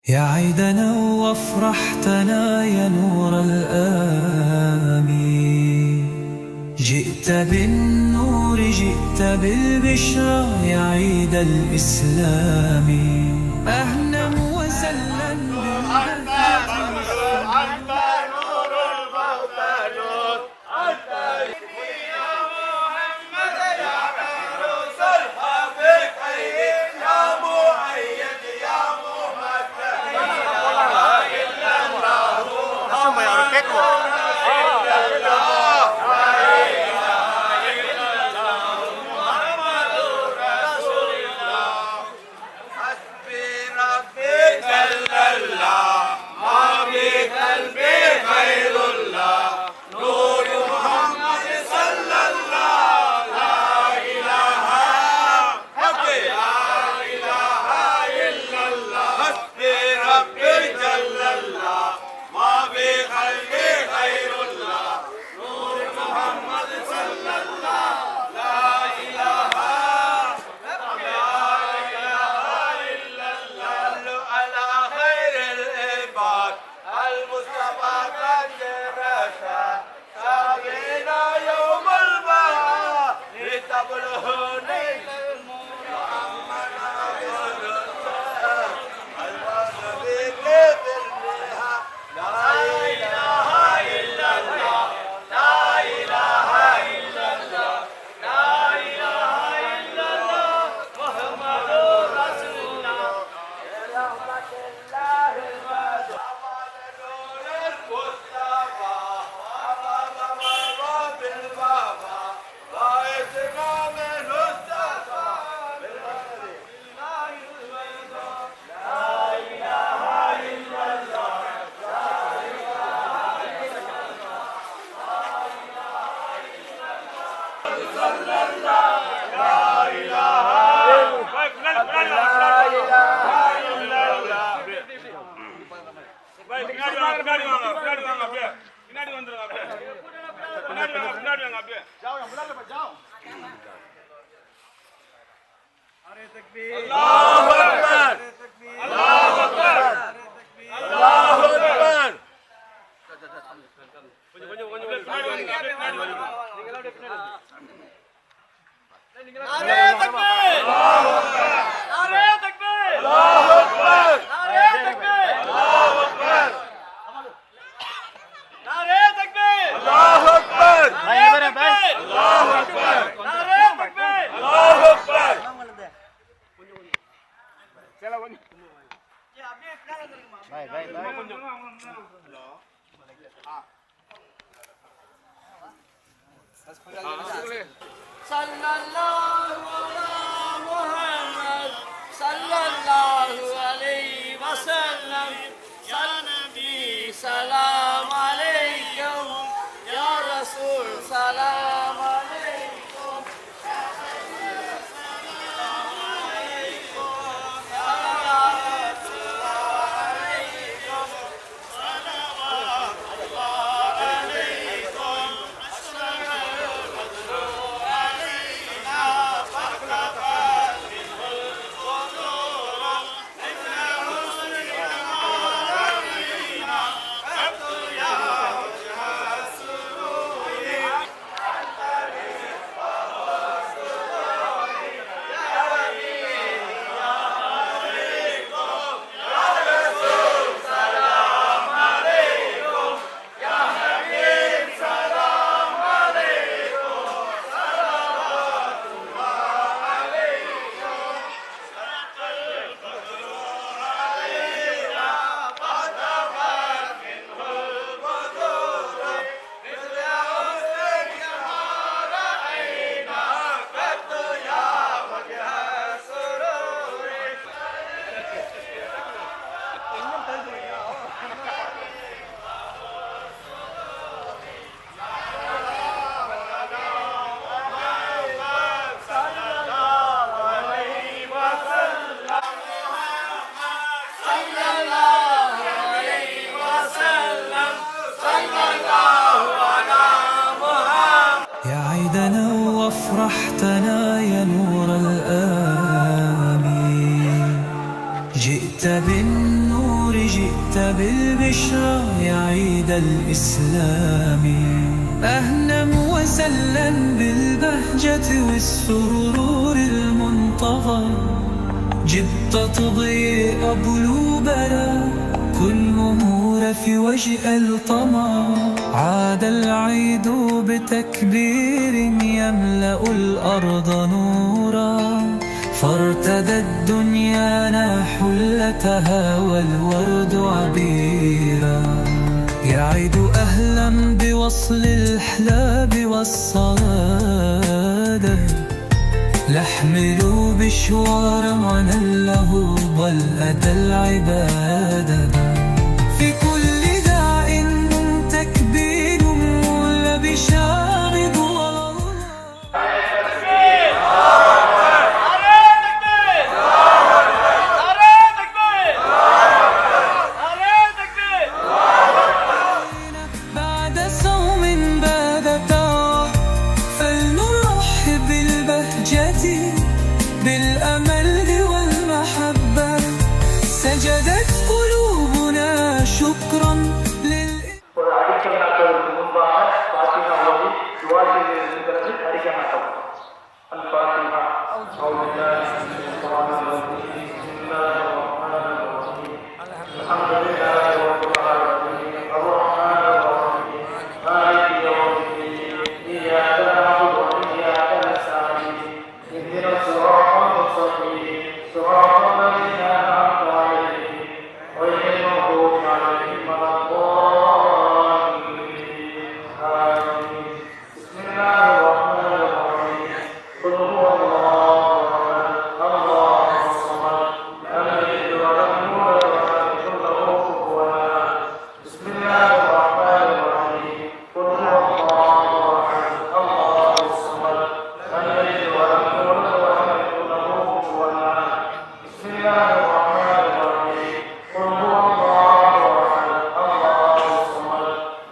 يا عيدنا وافرحتنا يا نور الآمين، جئت بالنور جئت بالبشرى يا عيد الإسلام. أهلا وسهلا Salam alaikum, ya Rasul, salam alaikum. وافرحتنا يا نور الآمين، جئت بالنور جئت بالبشرى يا عيد الإسلام. أهلا وسهلا بالبهجة والسرور المنتظر، جبت تضيء قلوبنا كله في وجه الطمع. عاد العيد بتكبير يملأ الأرض نورا، فارتدت دنيانا حلتها والورد عبيرا. يا عيد أهلا بوصل الأحلام والصلادة، نحمل بشوارنا اللهوب والأدى العبادة. في كل داع تكبير لبشار ضوى بعد صوم بادتا، فلنرحب بالبهجة بالأمل والمحبة. سجدت قلوبنا شكرا ஒரு அடிக்கல் நாட்டுவதற்கு முன்பாக பாத்திமா ஓதி துவா செய்து பிறகு அடிக்க மாட்டோம். الفاتحة. أعوذ بالله من الشيطان الرجيم. بسم الله الرحمن الرحيم. الحمد لله رب العالمين الرحمن الرحيم مالك يوم الدين إياك نعبد وإياك نستعين اهدنا الصراط المستقيم صراط الذين أنعمت عليهم غير المغضوب عليهم ولا الضالين آمين. بسم الله الرحمن الرحيم. قل هو الله أحد الله الصمد لم يلد ولم يولد ولم يكن له كفوا أحد. بسم الله الرحمن الرحيم. قل هو الله أحد الله الصمد لم يلد ولم يولد ولم يكن له كفوا أحد. بسم الله الرحمن الرحيم. قل هو الله أحد الله الصمد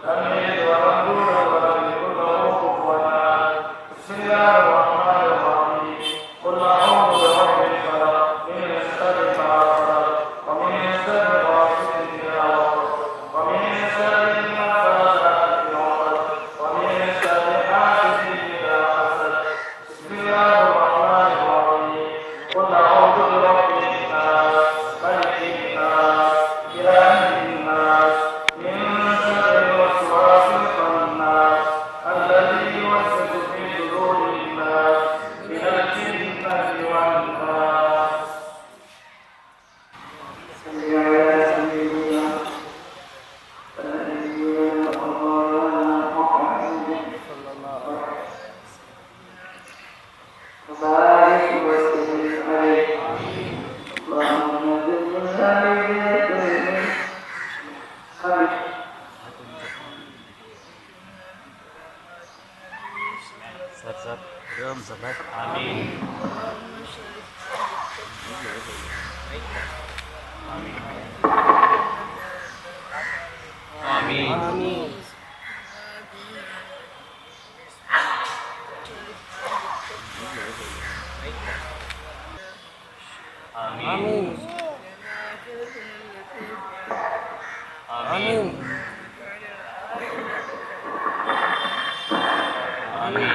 لم يلد ولم يولد ولم يكن له كفوا أحد. بسم الله الرحمن الرحيم. قل أعوذ برب الفلق من شر ما خلق ومن شر غاسق إذا وقب ومن شر النفاثات في العقد ومن شر حاسد إذا حسد. بسم الله الرحمن الرحيم. قل أعوذ برب الناس ملك الناس إله الناس من شر الوسواس الخناس الذي يوسوس في صدور الناس من الجنة والناس. صل على سيدنا ونبينا ومولانا محمد وبارك وسلم عليه. اللهم زدنا بذكره Sat belum sahabat. Amin. Amin. Amin. Amin. Amin. Amin. Amin. Amin.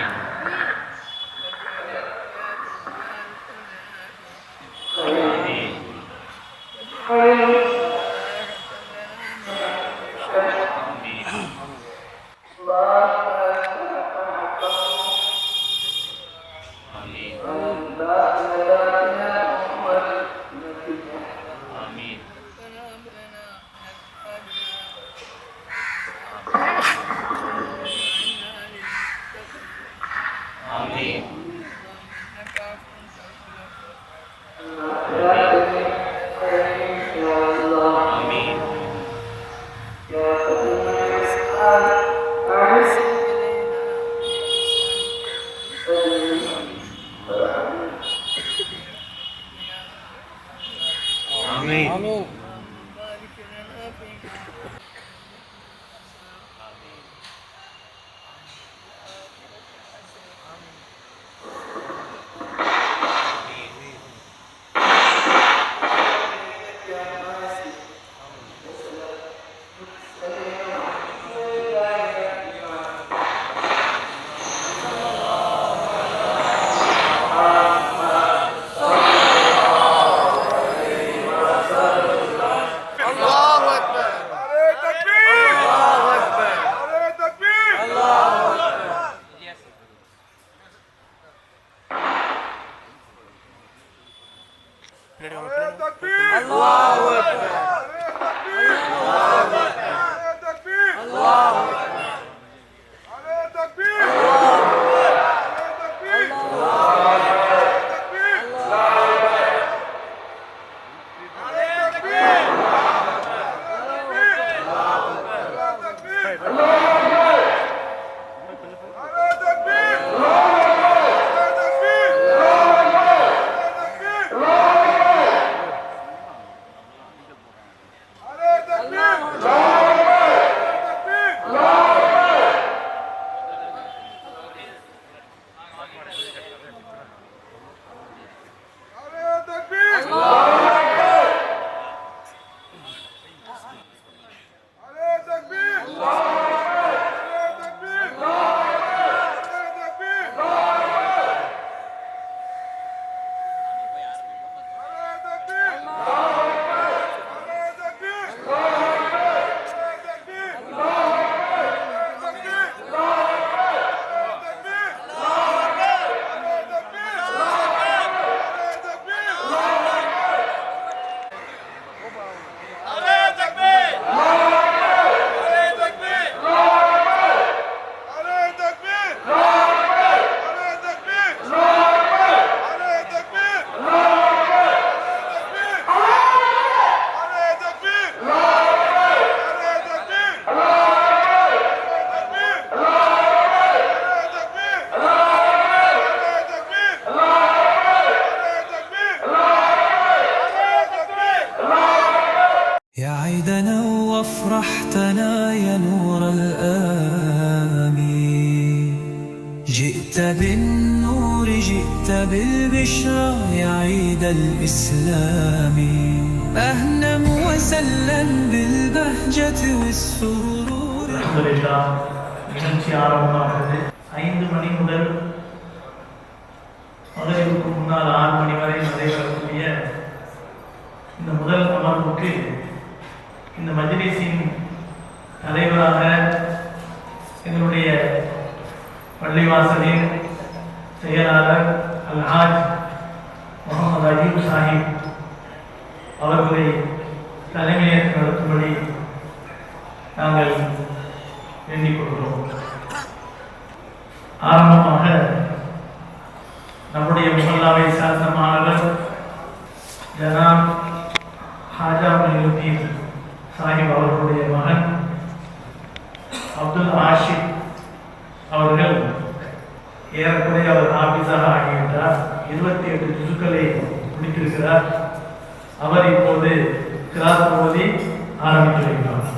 Amin. Amin. Amin. يا عيدنا وافرحتنا يا نور الآمين، جئت بالنور جئت بالبشرى يا عيد الإسلام، أهلا وسهلا بالبهجة والسرور. الحمد لله. நிகழ்ச்சி ஆரம்பமாகிறது. 5 மணி முதல் மகரிபுக்கு முன்னால் 6 மணி வரை நடைபெறக்கூடிய இந்த முதல் அமர்வுக்கு இந்த மஜ்லிஸின் தலைவராக எங்களுடைய பள்ளிவாசலின் செயலாளர் அல்ஹாஜ் முகமது அஜீப் சாஹிப் அவர்களை தலைமையேற்று நடத்தும்படி நாங்கள் வேண்டிக் கொள்கிறோம். ஆரம்பமாக நம்முடைய முஹல்லாவை சார்ந்த மாணவர் ஜனாப் ஹாஜா மொய்னுதீன் சாஹிப் அவர்களுடைய மகன் அப்துல் ஆஷிப் அவர்கள் ஏறக்குறைய அவர் ஆபீஸாக ஆகிவிட்டார். 28 ஜுசுக்களை முடித்திருக்கிறார். அவர் இப்போது கிராத் ஓதி ஆரம்பித்து வைக்கிறார்.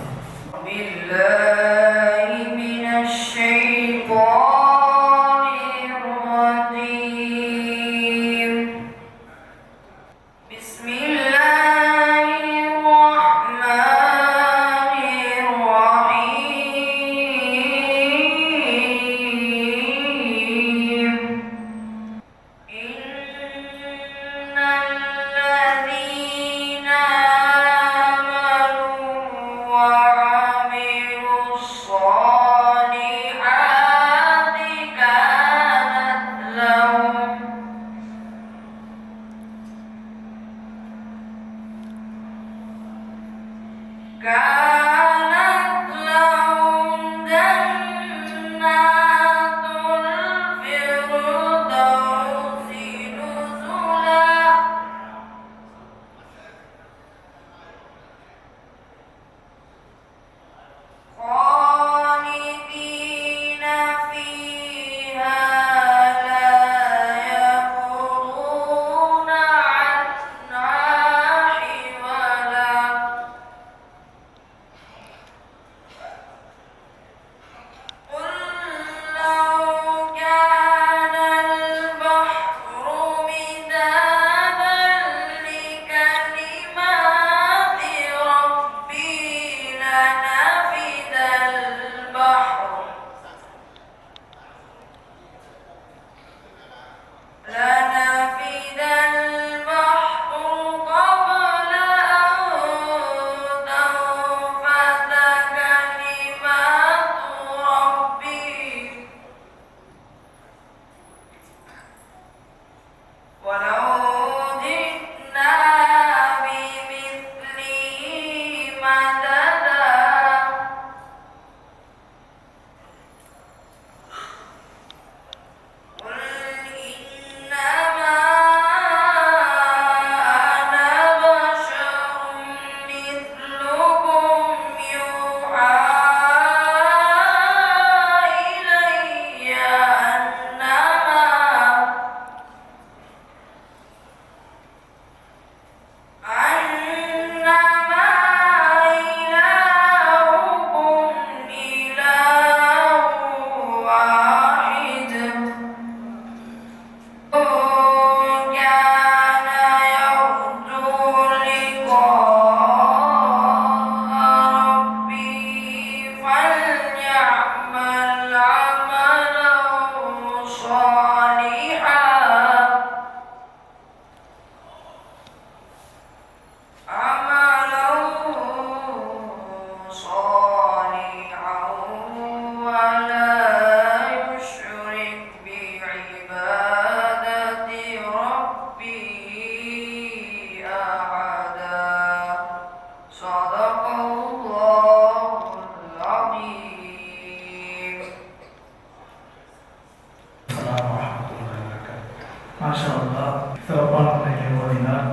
சிறப்பான முறையில் ஓதினார்.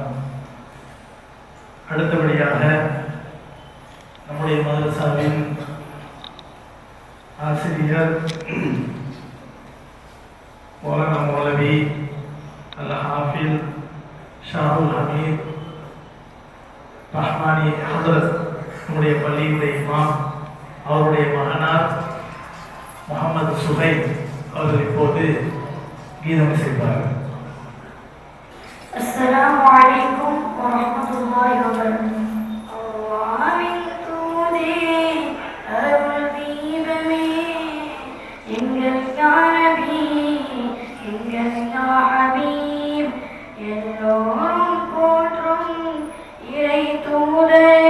அடுத்தபடியாக நம்முடைய மதரசாவின் ஆசிரியர் மௌலானா மௌலவி அல் ஹாஃபில் ஷாஹுல் ஹமீத் ரஹ்மானி ஹதரத் நம்முடைய பள்ளியுடைய இமாம் அவருடைய மகனார் முகமது சுஹைப் அவர்கள் இப்போது கீதம் செய்வார்கள். அஸ்ஸலாமு அலைக்கும் வரஹ்மத்துல்லாஹி வபரகாத்துஹு. அல்லாஹ்வின் தூதே அருள் தீபமே எங்கள் யா நபி எங்கள் யா ஹபீப் எல்லோரும் போற்றும் இறை தூதரே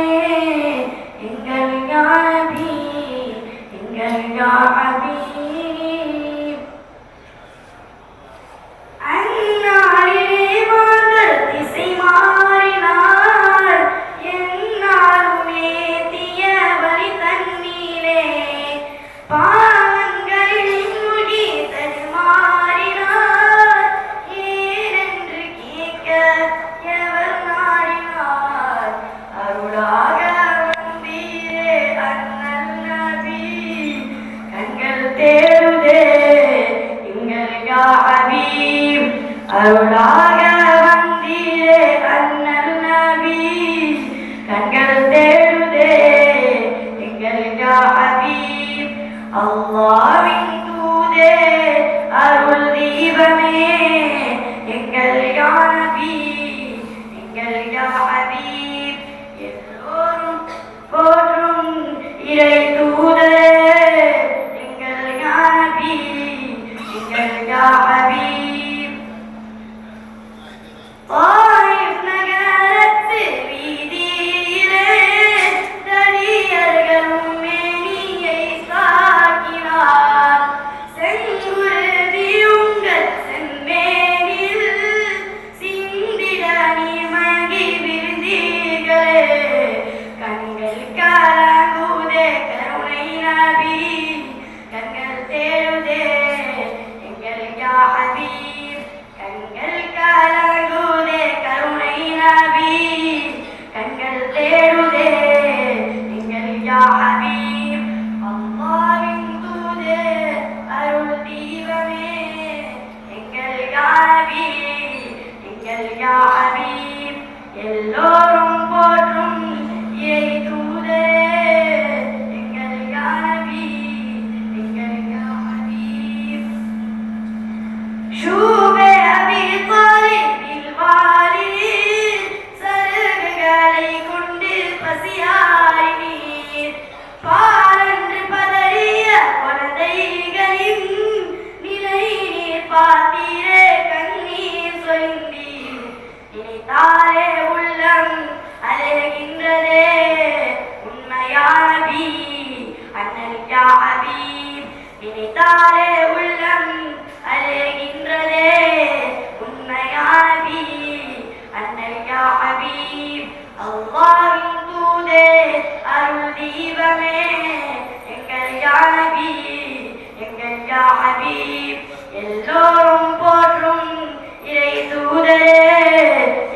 எங்கள் யா நபி எங்கள் யா ஹபீப். அருளாக வந்தீரே அண்ணல் நபி கண்கள் தேடுதே எங்கள் யா ஹபீப். அல்லாஹ்வின் தூதே அருள் தீபமே எங்கள் யா நபி எங்கள் யா ஹபீப் எல்லோரும் போற்றும் இறை தூதரே எங்கள் யா நபி எங்கள் யா ஹபீப். தாயிஃப் நகரத்து வீதியிலே தடியர்களும் மேனியை சாக்கினார். செங்குருதி உங்கள் செம்மேனில் சிந்திட நீர் மங்கி விருந்தீர்களே. கண்கள் கலங்குதே கருணை நபி கண்கள் தேடுதே எங்கள் யா ஹபீப். கண்கள் கலங்குதே கருணை நபி கண்கள் தேடுதே எங்கள் யா ஹபீப். அல்லாஹ்வின் தூதே அருள் தீபமே எங்கள் யா நபி எங்கள் யா ஹபீப் எல்லோரும் போற்றும் இறை தூதரே எங்கள் யா நபி எங்கள் யா ஹபீப். ஷூபே அபி தாலிபில் வாலில் சருகுகளை கொண்டு பசியாய் நீர் பாலன்று பதறிய குழந்தைகளின் நிலை நீர் பார்த்தீரே கண்ணீர் சொரிந்தீர். நினைத்தாரே உள்ளம் அலைகின்றதே உண்மையான நபி அண்ணல் யா ஹபீப். நினைத்தாரே உள்ளம் அலைகின்றதே உண்மையான நபி அண்ணல் யா ஹபீப். அல்லாஹ்வின் தூதே அருள் தீபமே எங்கள் யா நபி எங்கள் யா ஹபீப் எல்லோரும் போற்றும் இறை தூதரே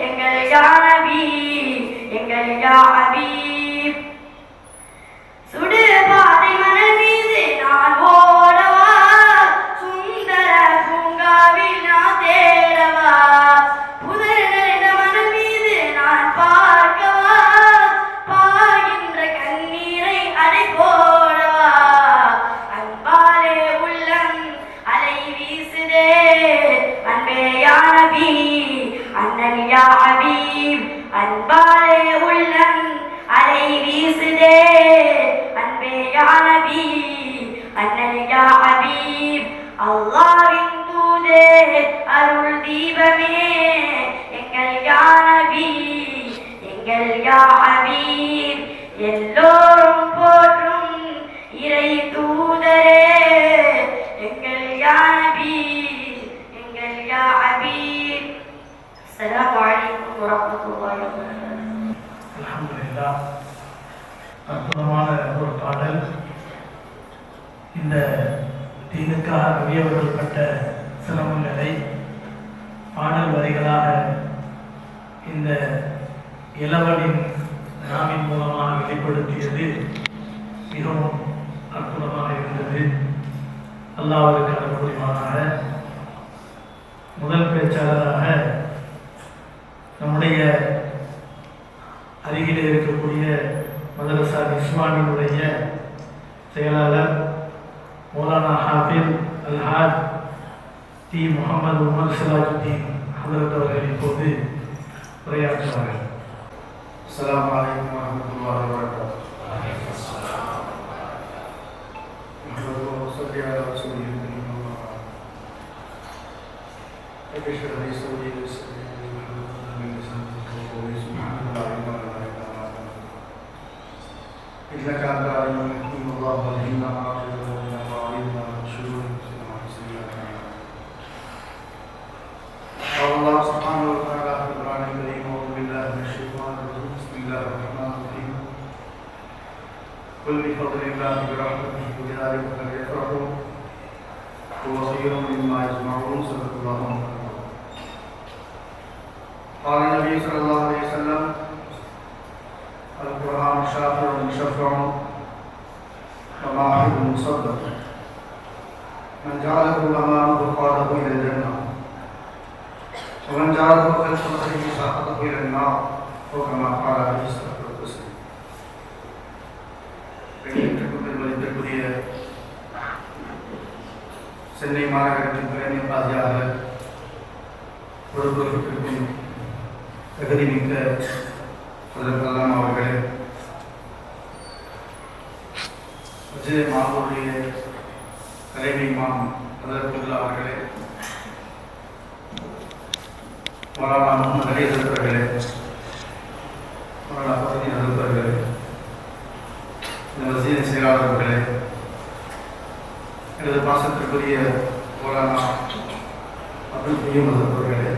எங்கள் யா நபி எங்கள் யா ஹபீப். சுடு பாதை மணல் மீது நான் ஓடவா சுந்தர பூங்காவில் நான் தேடவா புதர் நிறைந்த மணல் மீது நான் பார்க்கவா பாய்கின்ற கண்ணீரை அடை போடவா. அன்பாலே உள்ளம் அலை வீசுதே அன்பே யா நபி அண்ணல் யா ஹபீப். அன்பாலே உள்ளம் அலை வீசுதே அன்பே யா நபி அண்ணல் யா ஹபீப். அல்லாஹ்வின் தூதே அருள் தீபமே எங்கள் யா நபி எங்கள் யா ஹபீப் எல்லோரும் போற்றும் இறை தூதரே எங்கள் யா நபி எங்கள் யா ஹபீப். அஸ்ஸலாமு அலைக்கும் வரஹ்மத்துல்லாஹி வபரகாத்துஹு. அல்ஹம்துலில்லாஹ். அற்புதமான ஒரு பாடல். இந்த தீனுக்காக நபியவர்கள் பட்ட சிரமங்களை பாடல் வரிகளாக இந்த இளவலின் நாவின் மூலமாக வெளிப்படுத்தியது மிகவும் அற்புதமாக இருந்தது. அல்லாஹ்வுக்கு அனுபவமாக முதல் பேச்சாளராக நம்முடைய அருகிலே இருக்கக்கூடிய மதரசா இஸ்மானினுடைய செயலாளர் மௌலானா ஹாஃபில் அல்ஹாஜ் டி முகமது உமர் சிராஜுத்தீன் ஹதரத் அவர்கள் இப்போது உரையாற்றுவார்கள். அஸ்ஸலாமு அலைக்கும் வரஹ்மத்துல்லாஹி வபரகாத்துஹு. إنك أنت العليم الحكيم اللهم اهدنا وعافنا وعافنا من شرور أنفسنا ومن سيئات أعمالنا. قال الله سبحانه وتعالى في القرآن الكريم أعوذ بالله من الشيطان الرجيم بسم الله الرحمن الرحيم قل بفضل الله برحمته وبذلك فليفرحوا هو خير مما يجمعون صدق الله العظيم. قال النبي صلى الله عليه وسلم القرآن شافع مشفع وماحل مصدق من جعله أمامه قاده إلى الجنة ومن جعله خلف ظهره ساقطه إلى النار وكما قال عليه الصلاة والسلام. மதிப்பிற்குரிய சென்னை மாநகரத்தின் துணை பாதியாக பொறுப்பேற்றிருக்கும் தகுதிமிக்க அதற்கெல்லாம் அவர்களே, விஜய மாவுடைய தலைமை மாம் அதற்குள்ள அவர்களே, மௌலானா முகமது அலி அவர்களே, மௌலானா பகுதி அவர்களே, இந்த மஸ்ஜிதின் செயலாளர்களே, எனது பாசத்திற்குரிய மௌலானா அப்துல் கய்யூம் அவர்களே,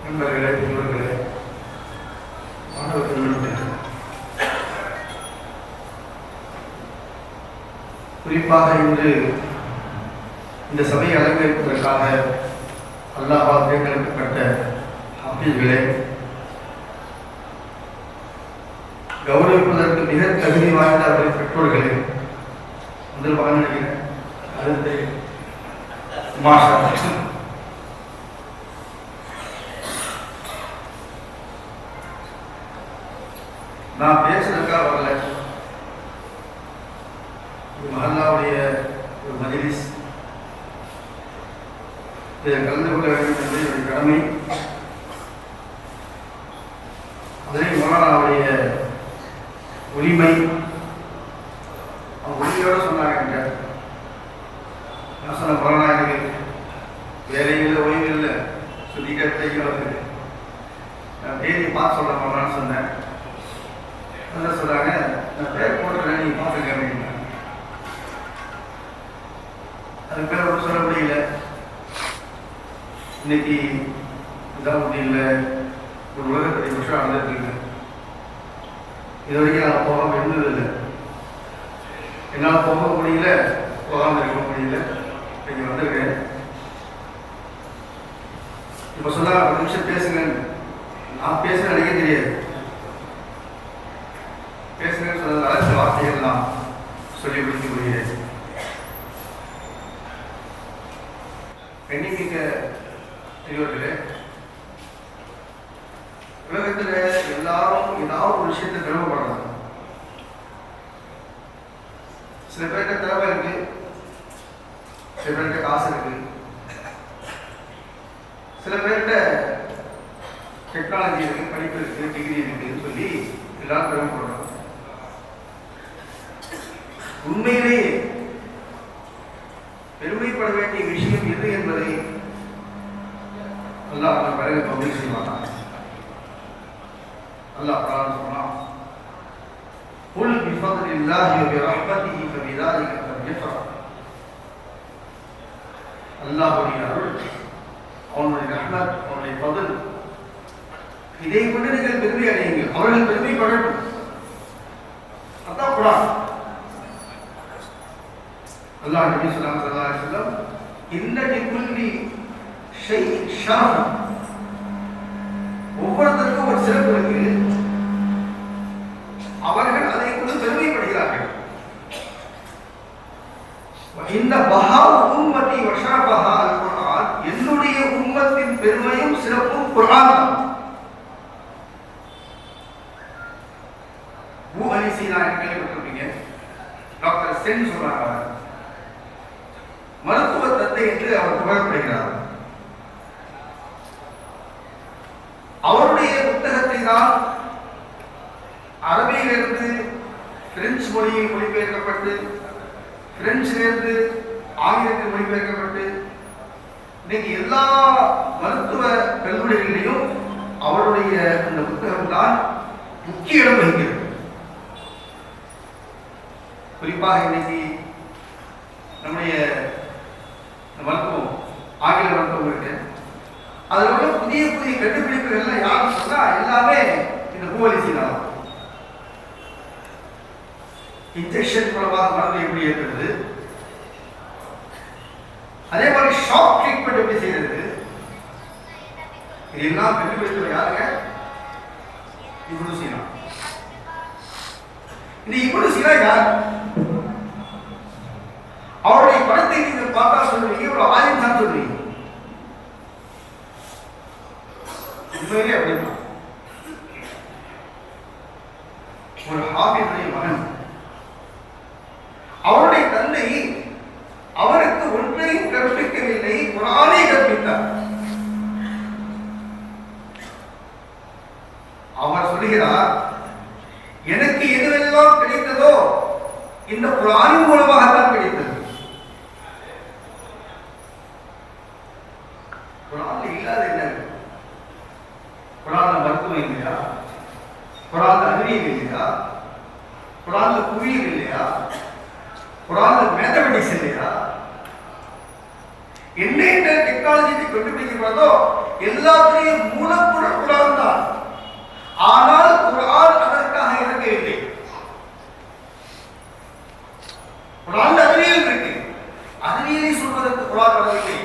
நண்பர்களே, பெரியவர்களே, குறிப்பாக இன்று இந்த சபையை அலங்கரிப்பதற்காக அல்லாஹ்வால் தேர்ந்தெடுக்கப்பட்ட ஹாஃபிஸ்களே, கௌரவிப்பதற்கு மிக தகுதி வாய்ந்த அவர்களின் பெற்றோர்களே, முதல் மகன் அடுத்து மாஷா நான் பேசுறதுக்காக வரல. மஹல்லாவுடைய ஒரு மஜ்லிஸ், இதை கலந்து கொள்ள வேண்டும் என்பது என்னுடைய கடமை. அதனை மௌலானாவுடைய உரிமை. அவங்க உரிமையோடு சொன்னாங்க. நான் சொன்ன மௌலானா எனக்கு வேலையில் ஓய்வு இல்லை, சொல்லிக்கிறதுக்கு நான் தேதி பார்த்து சொல்ல மௌலான்னு சொன்னேன். என்ன சொல்றாங்க, நான் பேர் போட்டுறேன், நீ பார்த்துக்க அப்படின்னா. அது பேர் ஒன்றும் சொல்ல முடியல. இன்னைக்கு இதான் முடியல, ஒரு உலகத்துடைய விஷயம் நடந்துருக்கு. இது வரைக்கும் நான் போகாமல் இருந்ததில்லை. என்னால் போக முடியல, போகாமல் இருக்க முடியல. இங்கே வந்திருக்கேன். இப்போ சொல்ல ஒரு நிமிஷம் பேசுங்க. நான் பேசுகிறேன் எனக்கு தெரியாது. பேசுகிறேன்னு சொன்னதால சில வார்த்தைகள் நான் சொல்லி முடிக்க முடியாது. பெண்ணிமிக்க பெரியவர்களே, உலகத்தில் எல்லாரும் ஏதாவது ஒரு விஷயத்தை திறமைப்படுறாங்க. சில பேர்கிட்ட திறமை இருக்கு, சில பேர்கிட்ட காசு இருக்கு, சில பேர்கிட்ட டெக்னாலஜி இருக்கு, படிப்பு இருக்கு, டிகிரி இருக்குன்னு சொல்லி எல்லாரும் திறமைப்படுறாங்க. உண்மையிலேயே பெருமைப்பட வேண்டிய விஷயம் எது என்பதை அல்லாஹ் அந்த பிறகு பப்ளிக் செய்வானா. அல்லாஹ் சொன்னான், குல் பிஃபத்லில்லாஹி வ பிரஹ்மதிஹி ஃபபிதாலிக ஃபல்யஃப்ரஹ். அல்லாஹ்வுடைய அருள், அவனுடைய ரஹ்மத், அவனுடைய ஃபضل, இதை கொண்டு நீங்கள் பெருமை அடையுங்கள். அவர்கள் பெருமைப்படட்டும். அதான் குர்ஆன். அல்லாஹ் நபி ஸல்லல்லாஹு அலைஹி வஸல்லம் இன்ன லிகுல்லி ஷைஇன் ஷரஃப், ஒவ்வொருத்தருக்கும் ஒரு சிறப்பு இருக்கு, அவர்கள் அதை கொண்டு பெருமைப்படுகிறார்கள். இந்த பஹா உம்மத்தி வஷரஃபஹா அல் குர்ஆன், என்னுடைய உம்மத்தின் பெருமையும் சிறப்பும் குர்ஆன். அலி சீனா கேள்விப்பட்டிருப்பீங்க. டாக்டர் சென் சொல்றாங்க, மருத்துவ தந்தை என்று அவர் புகழப்படுகிறார். அவருடைய புத்தகத்தை தான் அரபியிலிருந்து பிரெஞ்சு மொழியில் மொழிபெயர்க்கப்பட்டு, பிரெஞ்சிலிருந்து ஆங்கிலத்தில் மொழிபெயர்க்கப்பட்டு, இன்னைக்கு எல்லா மருத்துவ கல்லூரிகளிலையும் அவருடைய அந்த புத்தகம் தான் முக்கிய இடம் வகிக்கிறது. குறிப்பாக இன்னைக்கு நம்முடைய மருத்துவம், ஆங்கில மருத்துவம் இருக்கு. அதில் உள்ள புதிய புதிய கண்டுபிடிப்புகள் யாரும் சொன்னா எல்லாமே இந்த அலி சீனா. இன்ஜெக்ஷன் மூலமாக மருந்து எப்படி ஏற்படுது, அதே மாதிரி ஷாக் ட்ரீட்மெண்ட் எப்படி செய்யறது, இதெல்லாம் கண்டுபிடிப்பு யாருங்க? இப்னு சீனா. இந்த இப்னு சீனா யார்? அவருடைய படத்தை நீங்க பார்த்தா சொல்லுவீங்க ஒரு ஆலிம் தான் சொல்லுவீங்க. உண்மையிலே அப்படிதான். ஒரு ஹாபிபுடைய மகன். அவருடைய தந்தை அவருக்கு ஒன்றையும் கற்பிக்கவில்லை, குர்ஆனை கற்பித்தார். அவர் சொல்கிறார், எனக்கு எதுவெல்லாம் கிடைத்ததோ இந்த குர்ஆனின் மூலமாகத்தான் கிடைத்தது. குர்ஆன்ல இல்லாத என்ன? குர்ஆன்ல மருத்துவம் இல்லையா? குர்ஆன்ல அறிவியல் இல்லையா? குர்ஆன்ல புவியியல் இல்லையா? குர்ஆன்ல மேத்தமெட்டிக்ஸ் இல்லையா? என்ன டெக்னாலஜி கண்டுபிடிக்கிறதோ எல்லாத்தையும் மூலப்பொருள் குர்ஆன் தான். ஆனால் குர்ஆன் அதற்காக இறங்கவில்லை. குர்ஆன்ல அறிவியல் இருக்கு, அறிவியலை சொல்வதற்கு குர்ஆன் வரவில்லை.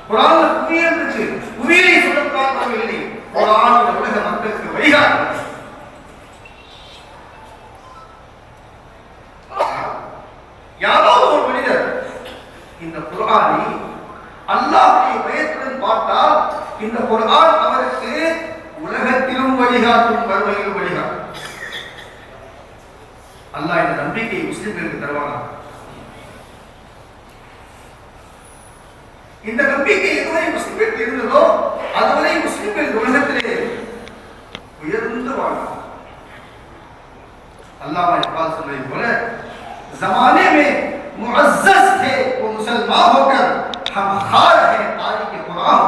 குர்ஆன்ல புவியியல் இருக்கு, புவியியலை சொல்ல குர்ஆன் வரவில்லை. குர்ஆன் இந்த உலக மக்களுக்கு வழிகாட்டு. யாராவது ஒரு மனிதர் இந்த குர்ஆனை அல்லாஹ்வுடைய பயத்துடன் பார்த்தால் இந்த குர்ஆன் அவருக்கு உலகத்திலும் வழிகாட்டும், மறுமையிலும் வழிகாட்டும். அல்லாஹ் இந்த நம்பிக்கையை முஸ்லிம்களுக்கு தருவானா? இந்த நம்பிக்கை எதுவரை முஸ்லிம்களுக்கு இருந்ததோ அதுவரை முஸ்லிம்கள் உலகத்திலே உயர்ந்து வாழ்ந்தார். अल्लाह इकबाल सुनने बोले, जमाने में मुअज़्ज़ज़ थे वो मुसलमान होकर, हम खार हैं तारीख कुरान.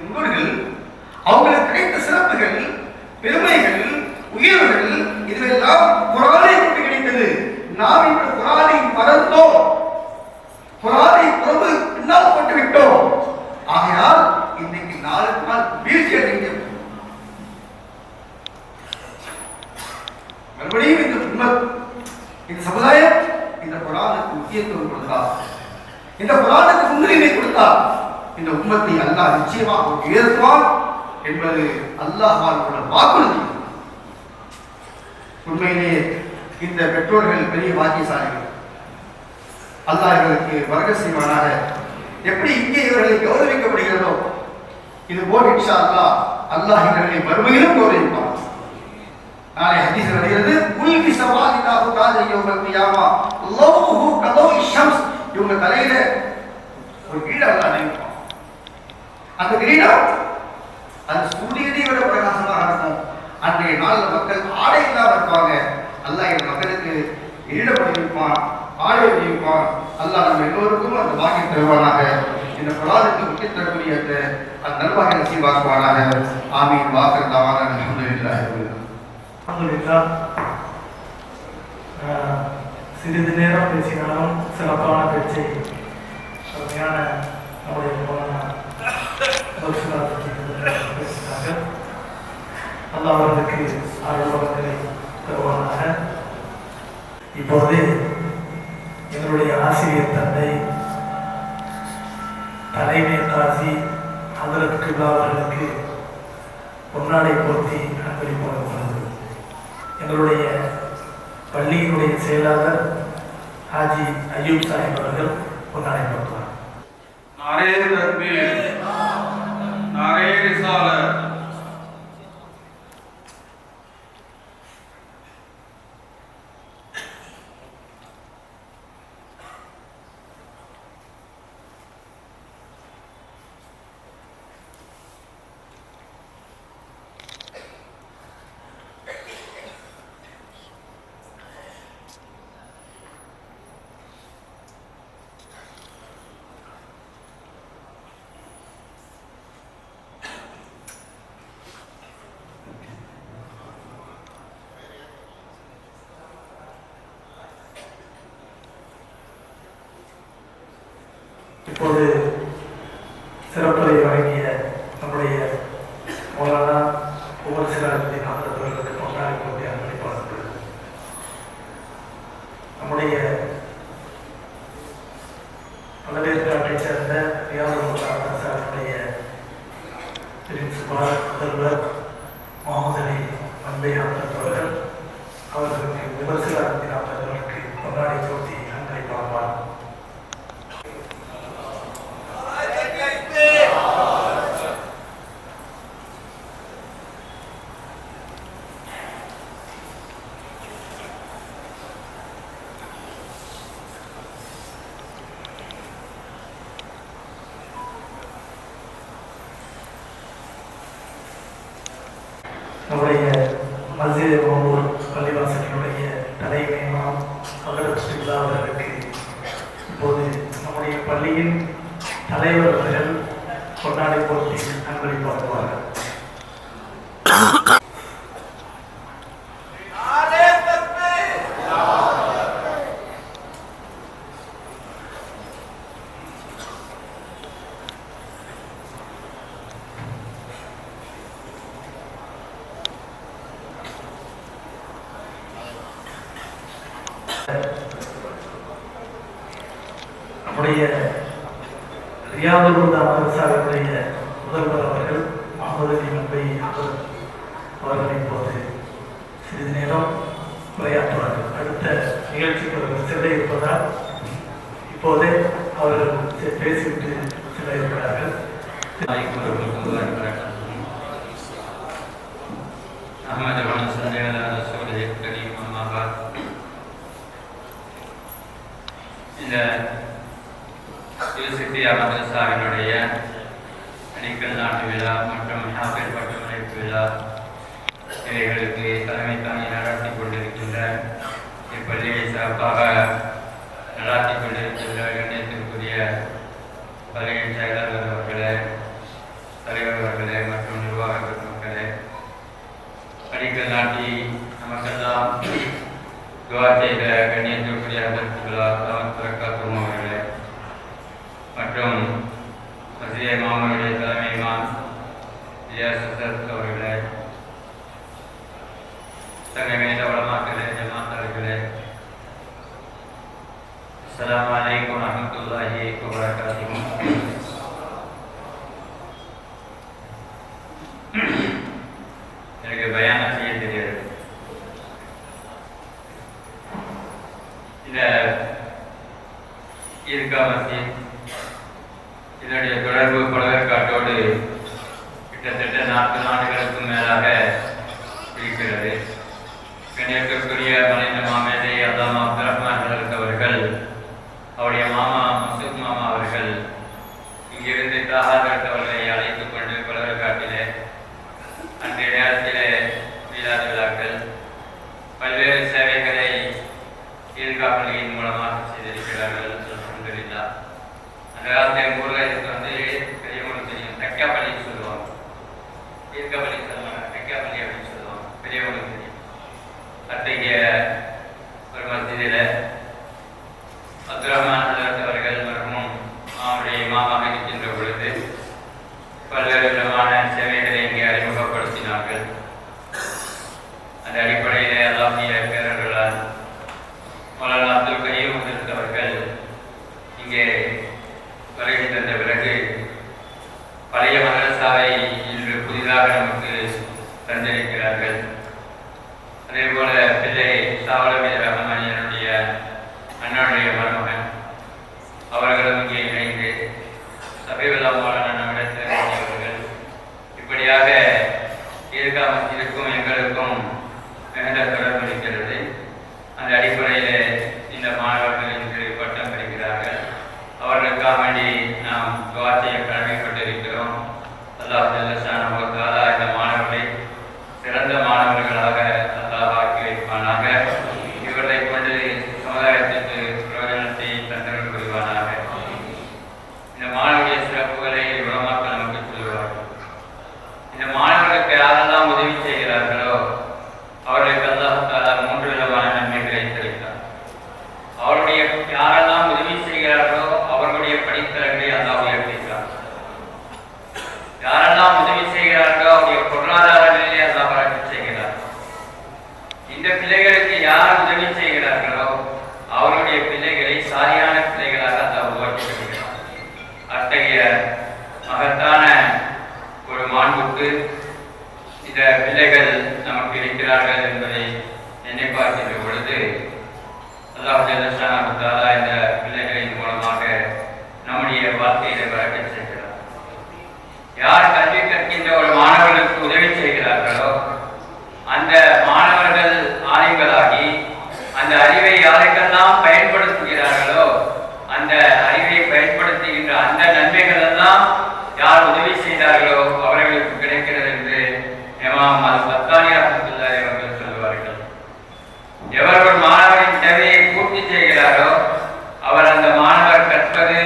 முன்னோர்கள் அவங்களுக்கு கிடைத்த சிறப்புகள், பெருமைகள், உயர்வுகள் இதுவெல்லாம் குர்ஆனை கொண்டு கிடைத்தது. நாம் இந்த குர்ஆனை மறந்தோம், குர்ஆனை புறம்பு பின்னால் போட்டு விட்டோம். ஆகையால் இன்னைக்கு நாளுக்கு நாள் வீழ்ச்சி அடைந்து மறுபடியும் இந்த உம்மத், இந்த சமுதாயம் இந்த குர்ஆனுக்கு முக்கியத்துவம் கொடுத்தார், இந்த குர்ஆனுக்கு முன்னுரிமை கொடுத்தார். இந்த உம்மத்தை அல்லாஹ் நிச்சயமாக உயர்த்துவான் என்பது அல்லாஹ்வால் உள்ள வாக்குறுதி. உண்மையிலே இந்த பெற்றோர்கள் பெரிய பாக்கியசாலிகள். அல்லாஹ் இவர்களுக்கு வர்க்க செய்வானாக. எப்படி இங்கே இவர்களை கௌரவிக்கப்படுகிறதோ இது போல் இன்ஷா அல்லாஹ் அல்லாஹ் இவர்களை மறுமையிலும் கௌரவிப்பான். நாளை ஹதீஸ் வருகிறது, குல் பி சவாலில்லாஹு தஆலா யௌமல் கியாமா லவ்ஹு கதௌஇ ஷம்ஸ். இவங்க தலையில ஒரு கிரீடம் அல்லாஹ் அணிவிப்பான். அந்த கிரீடம் அது சூரியனை விட பிரகாசமாக இருக்கும். அன்றைய நாளில் மக்கள் ஆடை இல்லாமல் இருப்பாங்க. அல்லாஹ் இந்த மக்களுக்கு கிரீடம் அணிவிப்பான், ஆடை அணிவிப்பான். அல்லாஹ் நம்ம எல்லோருக்கும் அந்த பாக்கியம் தருவானாக. இந்த குர்ஆனுக்கு முக்கிய தரக்கூடிய அந்த நல்வாகிய நசீபாக்குவானாக. ஆமீன். வாக்கர் தாவான அல்ஹம்துலில்லாஹி ரப்பில் ஆலமீன். அல்ஹம்துலில்லாஹ். சிறிது நேரம் பேசினாலும் சிறப்பான பேச்சை அருமையான நம்முடைய பேசினாங்க. அல்லாஹ் அவர்களுக்கு ஆர்வலர்களை தருவானாக. இப்போது எங்களுடைய ஆசிரியர் தந்தை தலைமை காசி ஹதரத் கிப்லா அவர்களுக்கு பொன்னாடை போர்த்தி அன்பளிப்பது. எங்களுடைய பள்ளியினுடைய செயலாளர் ஹாஜி அய்யூப் சாஹிப் அவர்கள் பொன்னாடை போர்த்துவார். नारे तकबीर, नारे रिसालत. சிராஜுதீன் அவர்களுக்கு பொன்னாடி போட்டி அன்பளிப்பாளர்கள். நம்முடைய பல்வேற்காட்டை சேர்ந்த ரியாதுடைய பிரின்சிபால் முதல்வர் முகமது அலி அன்பை அவர்கள் அவர்களுக்கு விமர்சனத்தின் அவர்களுக்கு பொன்னாடி போட்டி அன்பளிப்பாளர். நம்முடைய மஸ்ஜித் மாமூர் பள்ளிவாசலினுடைய தலைமை இமாம் ஹதரத் அவர்களுக்கு இப்போது நம்முடைய பள்ளியின் தலைவர் அவர்கள் கொண்டாடி போட்டி அன்பளிப்பாக்குவார்கள். நம்முடைய ரியாதுல் மதரசாவினுடைய முதல்வர் அவர்கள் முகமது அலி அன்பை அவர்களை இப்போது சிறிது நேரம் உரையாற்றுவார்கள். அடுத்த நிகழ்ச்சிக்கு அவர்கள் செல்ல இருப்பதால் இப்போதே அவர்கள் பேசிவிட்டு செல்ல இருக்கிறார்கள். இந்த யூசிபியா மதரசாவினுடைய அடிக்கல் நாட்டு விழா மற்றும் ஹாஃபிஸ் பட்டமளிப்பு விழா இவைகளுக்கு தலைமை தாங்கி நடாத்தி கொண்டிருக்கின்ற இப்பள்ளியை சிறப்பாக நடாத்தி கொண்டிருக்கின்ற கண்ணியத்திற்குரிய பள்ளியின் செயலாளர் அவர்களே, தலைவர் அவர்களே மற்றும் நிர்வாக பெருமக்களே, அடிக்கல் நாட்டி நமக்கெல்லாம் துவா செய்த கண்ணியத்திற்குரிய அதற்குள்ளா தவறக்காத்தும் அவர்களே மற்றும் மஸ்ஜித் இமாமுடைய தலைமை இமாம் ரியாசத் அவர்களே, சங்கமேத உலமாக்களே, ஜமாத்தாளர்களே, அஸ்ஸலாமு அலைக்கும் வரஹ்மத்துல்லாஹி வபரகாத்துஹு. எனக்கு பயானம் செய்ய தெரியாது. இந்த ஈத்கா மஸ்ஜித் இதனுடைய தொடர்பு பழவேற்காட்டோடு கிட்டத்தட்ட 40 ஆண்டுகளுக்கும் மேலாக இருக்கிறது. கண்ணியத்திற்குரிய மலைந்த மாமேதை அல்லாமா அப்துல் ரஹ்மான் அவர்கள் அவருடைய மாமா மசூத் மாமா அவர்கள் இங்கிருந்து தாஹாத் அவர்களை அழைத்துக் கொண்டு பழவேற்காட்டிலே அன்றைய நேரத்திலே மீலாது விழாக்கள் பல்வேறு சேவைகளை ஈத்கா பள்ளியின் மூலமாக செய்திருக்கிறார்கள். அல்ஹம்துலில்லாஹ். அந்த காலத்தில் எங்கள் ஊரில் இதுக்கு வந்து பெரியவங்களுக்கு தெரியும், தக்கா பள்ளின்னு சொல்லுவாங்க. ஈத்கா பள்ளி சொல்லுவாங்க, தக்கா பள்ளி அப்படின்னு சொல்லுவாங்க, பெரியவங்களுக்கு தெரியும். அத்தகைய ஒரு மஸ்ஜிதில் அப்துல் ரஹ்மான் அவர்கள் மருமம் அவருடைய இமாமாக இருக்கின்ற பொழுது பல்வேறு விதமான சேவைகளை இங்கே அறிமுகப்படுத்தினார்கள். அந்த அடிப்படையிலே அல்லாஹ்வுடைய பேரர்களால் மௌலானா அப்துல் கரீம் அவர்கள் இங்கே வருகை தந்த பிறகு பழைய மதரசாவை இன்று புதிதாக நமக்கு தந்திருக்கிறார்கள். அதே போல பிள்ளை சாவலமீது ரஹ்மானியனுடைய அண்ணனுடைய மருமகன் அவர்களும் இங்கே இணைந்து சபைவில்லா மௌலானா நம்மிடத்தில் அவர்கள் இப்படியாக ஈத்கா மஸ்ஜிதுக்கும் எங்களுக்கும் மிகுந்த தொடர்பு இருக்கிறது. அந்த அடிப்படையில் இந்த மாணவர்கள் இன்று பட்டம் பெறுகிறார்கள். அவர்களுக்காக வேண்டி நாம் துஆ செய்ய கடமைப்பட்டிருக்கிறோம். அல்லாஹ் ஜல்ல ஷானஹு வ தஆலா இந்த மாணவர்களை சிறந்த மாணவர்களாக அல்லாஹ் ஆக்கி வைப்பானாக. பிள்ளைகள் நமக்கு இருக்கிறார்கள் என்பதை நினைப்பாக்கின்ற பொழுது அல்லாஹ் ஜல்லஷானஹு தஆலா இந்த பிள்ளைகளின் மூலமாக நம்முடைய வாழ்க்கையில வரக்கச் செய்கிறார். யார் கல்வி கற்கின்ற ஒரு மாணவர்களுக்கு உதவி செய்கிறார்களோ அந்த மாணவர்கள் ஆய்வுகளாகி அந்த அறிவை யாருக்கெல்லாம் பயன்படுத்துகிறார்களோ அந்த அறிவை பயன்படுத்துகின்ற அந்த நன்மைகள் எல்லாம் யார் உதவி செய்தார்களோ அவர்களுக்கு கிடைக்கிறது என்று இமாம் அல்-பத்தானி ரஹ்மத்துல்லாஹி அவர்கள் சொல்வார்கள். எவர் ஒரு மாணவரின் தேவையை பூர்த்தி செய்கிறாரோ அவர் அந்த மாணவர் கற்பது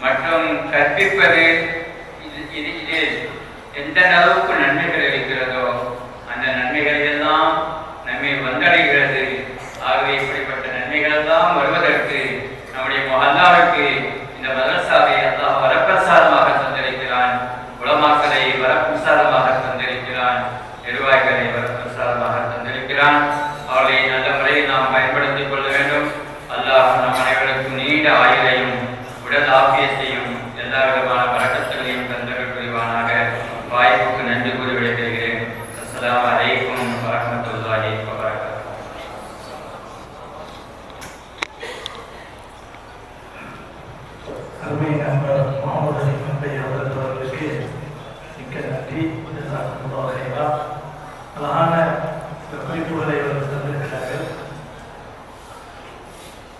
மற்றும் கற்பிப்பது இது எந்த அளவுக்கு நன்மைகள் இருக்கிறதோ அந்த நன்மைகளை எல்லாம் நம்மை வந்தடைகிறது. ஆகவே இப்படிப்பட்ட நன்மைகள் எல்லாம் வருவதற்கு நம்முடைய மஹல்லாவுக்கு இந்த மதரசாவை அல்லாஹ் வரப்பிரசாதமாக தந்திருக்கிறான். உலமாக்களை வரப்பிரசாதமாக தந்திருக்கிறான். நிர்வாகிகளை வரப்பிரசாதமாக தந்திருக்கிறான். அவர்களை நல்ல முறையில் நாம் பயன்படுத்திக் கொள்ள வேண்டும். அல்லாஹ் நம் அனைவருக்கும் நீண்ட ஆயுளையும் உடல் ஆபியத்தையும் எல்லா விதமான பழக்கங்களையும் தந்தர்கள் புரிவானாக. வாய்ப்புக்கு நன்றி கூறி விடைபெறுகிறேன். அஸ்ஸலாமு அலைக்கும் வரஹ்மத்துல்லாஹி வபரகாத்துஹு. அருமை நண்பர் முகமது அலி மம்பை அவர்களுக்கு மிக்க நன்றி. அழகான குறிப்புகளை அவர்கள் தந்திருக்கிறார்கள்.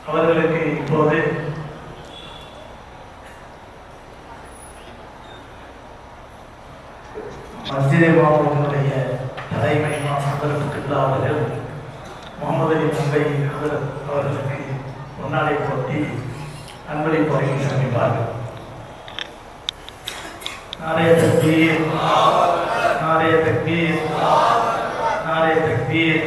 அவர்களுக்கு இப்போது மஸ்ஜித் மாவட்டத்தினுடைய தலைமை சந்தர்ப்பத்துக்கு அவர்கள் முகமது அலி மம்பை அவர்களுக்கு முன்னாடி போட்டி அன்பளி போட்டி சந்திப்பார்கள். நாரே தக்பீர், நாரே தக்பீர், நாரே தக்பீர்.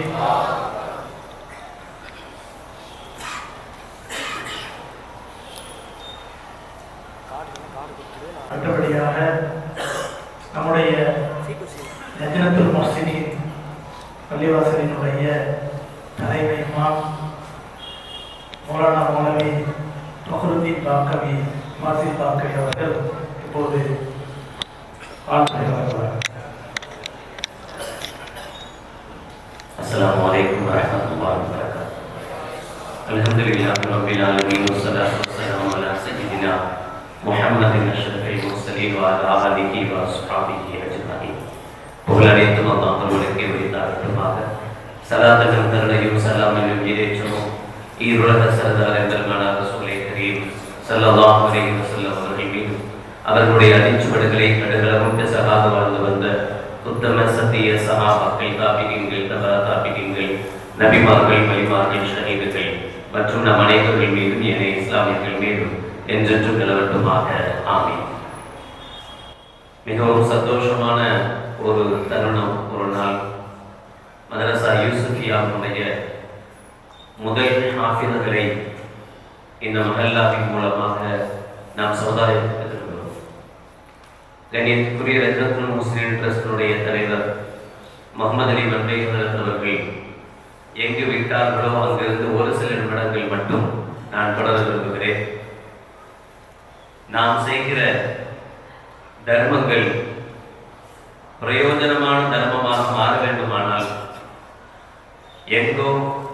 அடுத்தபடியாக நம்முடைய லஜ்னத்துல் முஹ்சினீன் பள்ளிவாசலினுடைய தலைமை இமாம் மௌலானா மௌலவி ஃபக்ருத்தீன் பாக்கவி மாசில் பாக்கவி அவர்கள் இப்போது வாழ்த்துரை வழங்குவார்கள். அஸ்ஸலாமு அலைக்கும் வரஹ்மத்துல்லாஹி வபரகாத்துஹு. அல்ஹம்துலில்லாஹி ரப்பில் ஆலமீன் வஸ்ஸலாத்து வஸ்ஸலாமு அலா சய்யிதினா முஹம்மதின் அஷ்ரஃபில் முர்ஸலீன் வ அலா ஆலிஹி வ அஸ்ஹாபிஹி அஜ்மஈன். புகழனைத்தும் அல்லாஹ் ஒருவனுக்கே உரித்தாகட்டுமாக. ஸலாத்தும் கருணையும் ஸலாமும் ஈரேற்றமும் ஈருலக சரதார் எம்பெருமானா ரசூலே கரீம் ஸல்லல்லாஹு அலைஹி வஸல்லம் அவர்கள் மீது அவர்களுடைய அடிச்சுவடுகளை கடுகளவும் சகாது வாழ்ந்து வந்த உத்தம சத்திய சஹாபாக்கள், தாபிகீன்கள், தபா தாபிகீன்கள், நபிமார்கள், வலிமார்கள், ஷஹீதுகள் மற்றும் நம் அனைவர்கள் மீதும் ஏனைய இஸ்லாமியர்கள் மீதும் என்றென்றும் நிலவட்டுமாக. ஆமீன். மிகவும் சந்தோஷமான ஒரு தருணம். ஒரு நாள் மதரசா யூசுஃபியாவுடைய முதல் ஹாஃபிதுகளை இந்த மஹல்லாவின் மூலமாக நாம் சமுதாயத்துக்கு தருகிறோம். கண்ணியத்துக்குரிய லஜ்னத்துல் முஹ்சினீன் ட்ரஸ்டினுடைய தலைவர் முகமது அலி மம்பை அவர்கள் எங்கு விட்டார்களோ அங்கிருந்து ஒரு சில நிமிடங்கள் மட்டும் நான் தொடர விரும்புகிறேன். நாம் செய்கிற தர்மங்கள் பிரயோஜனமான தர்மமாக மாற வேண்டுமானால் எங்கோ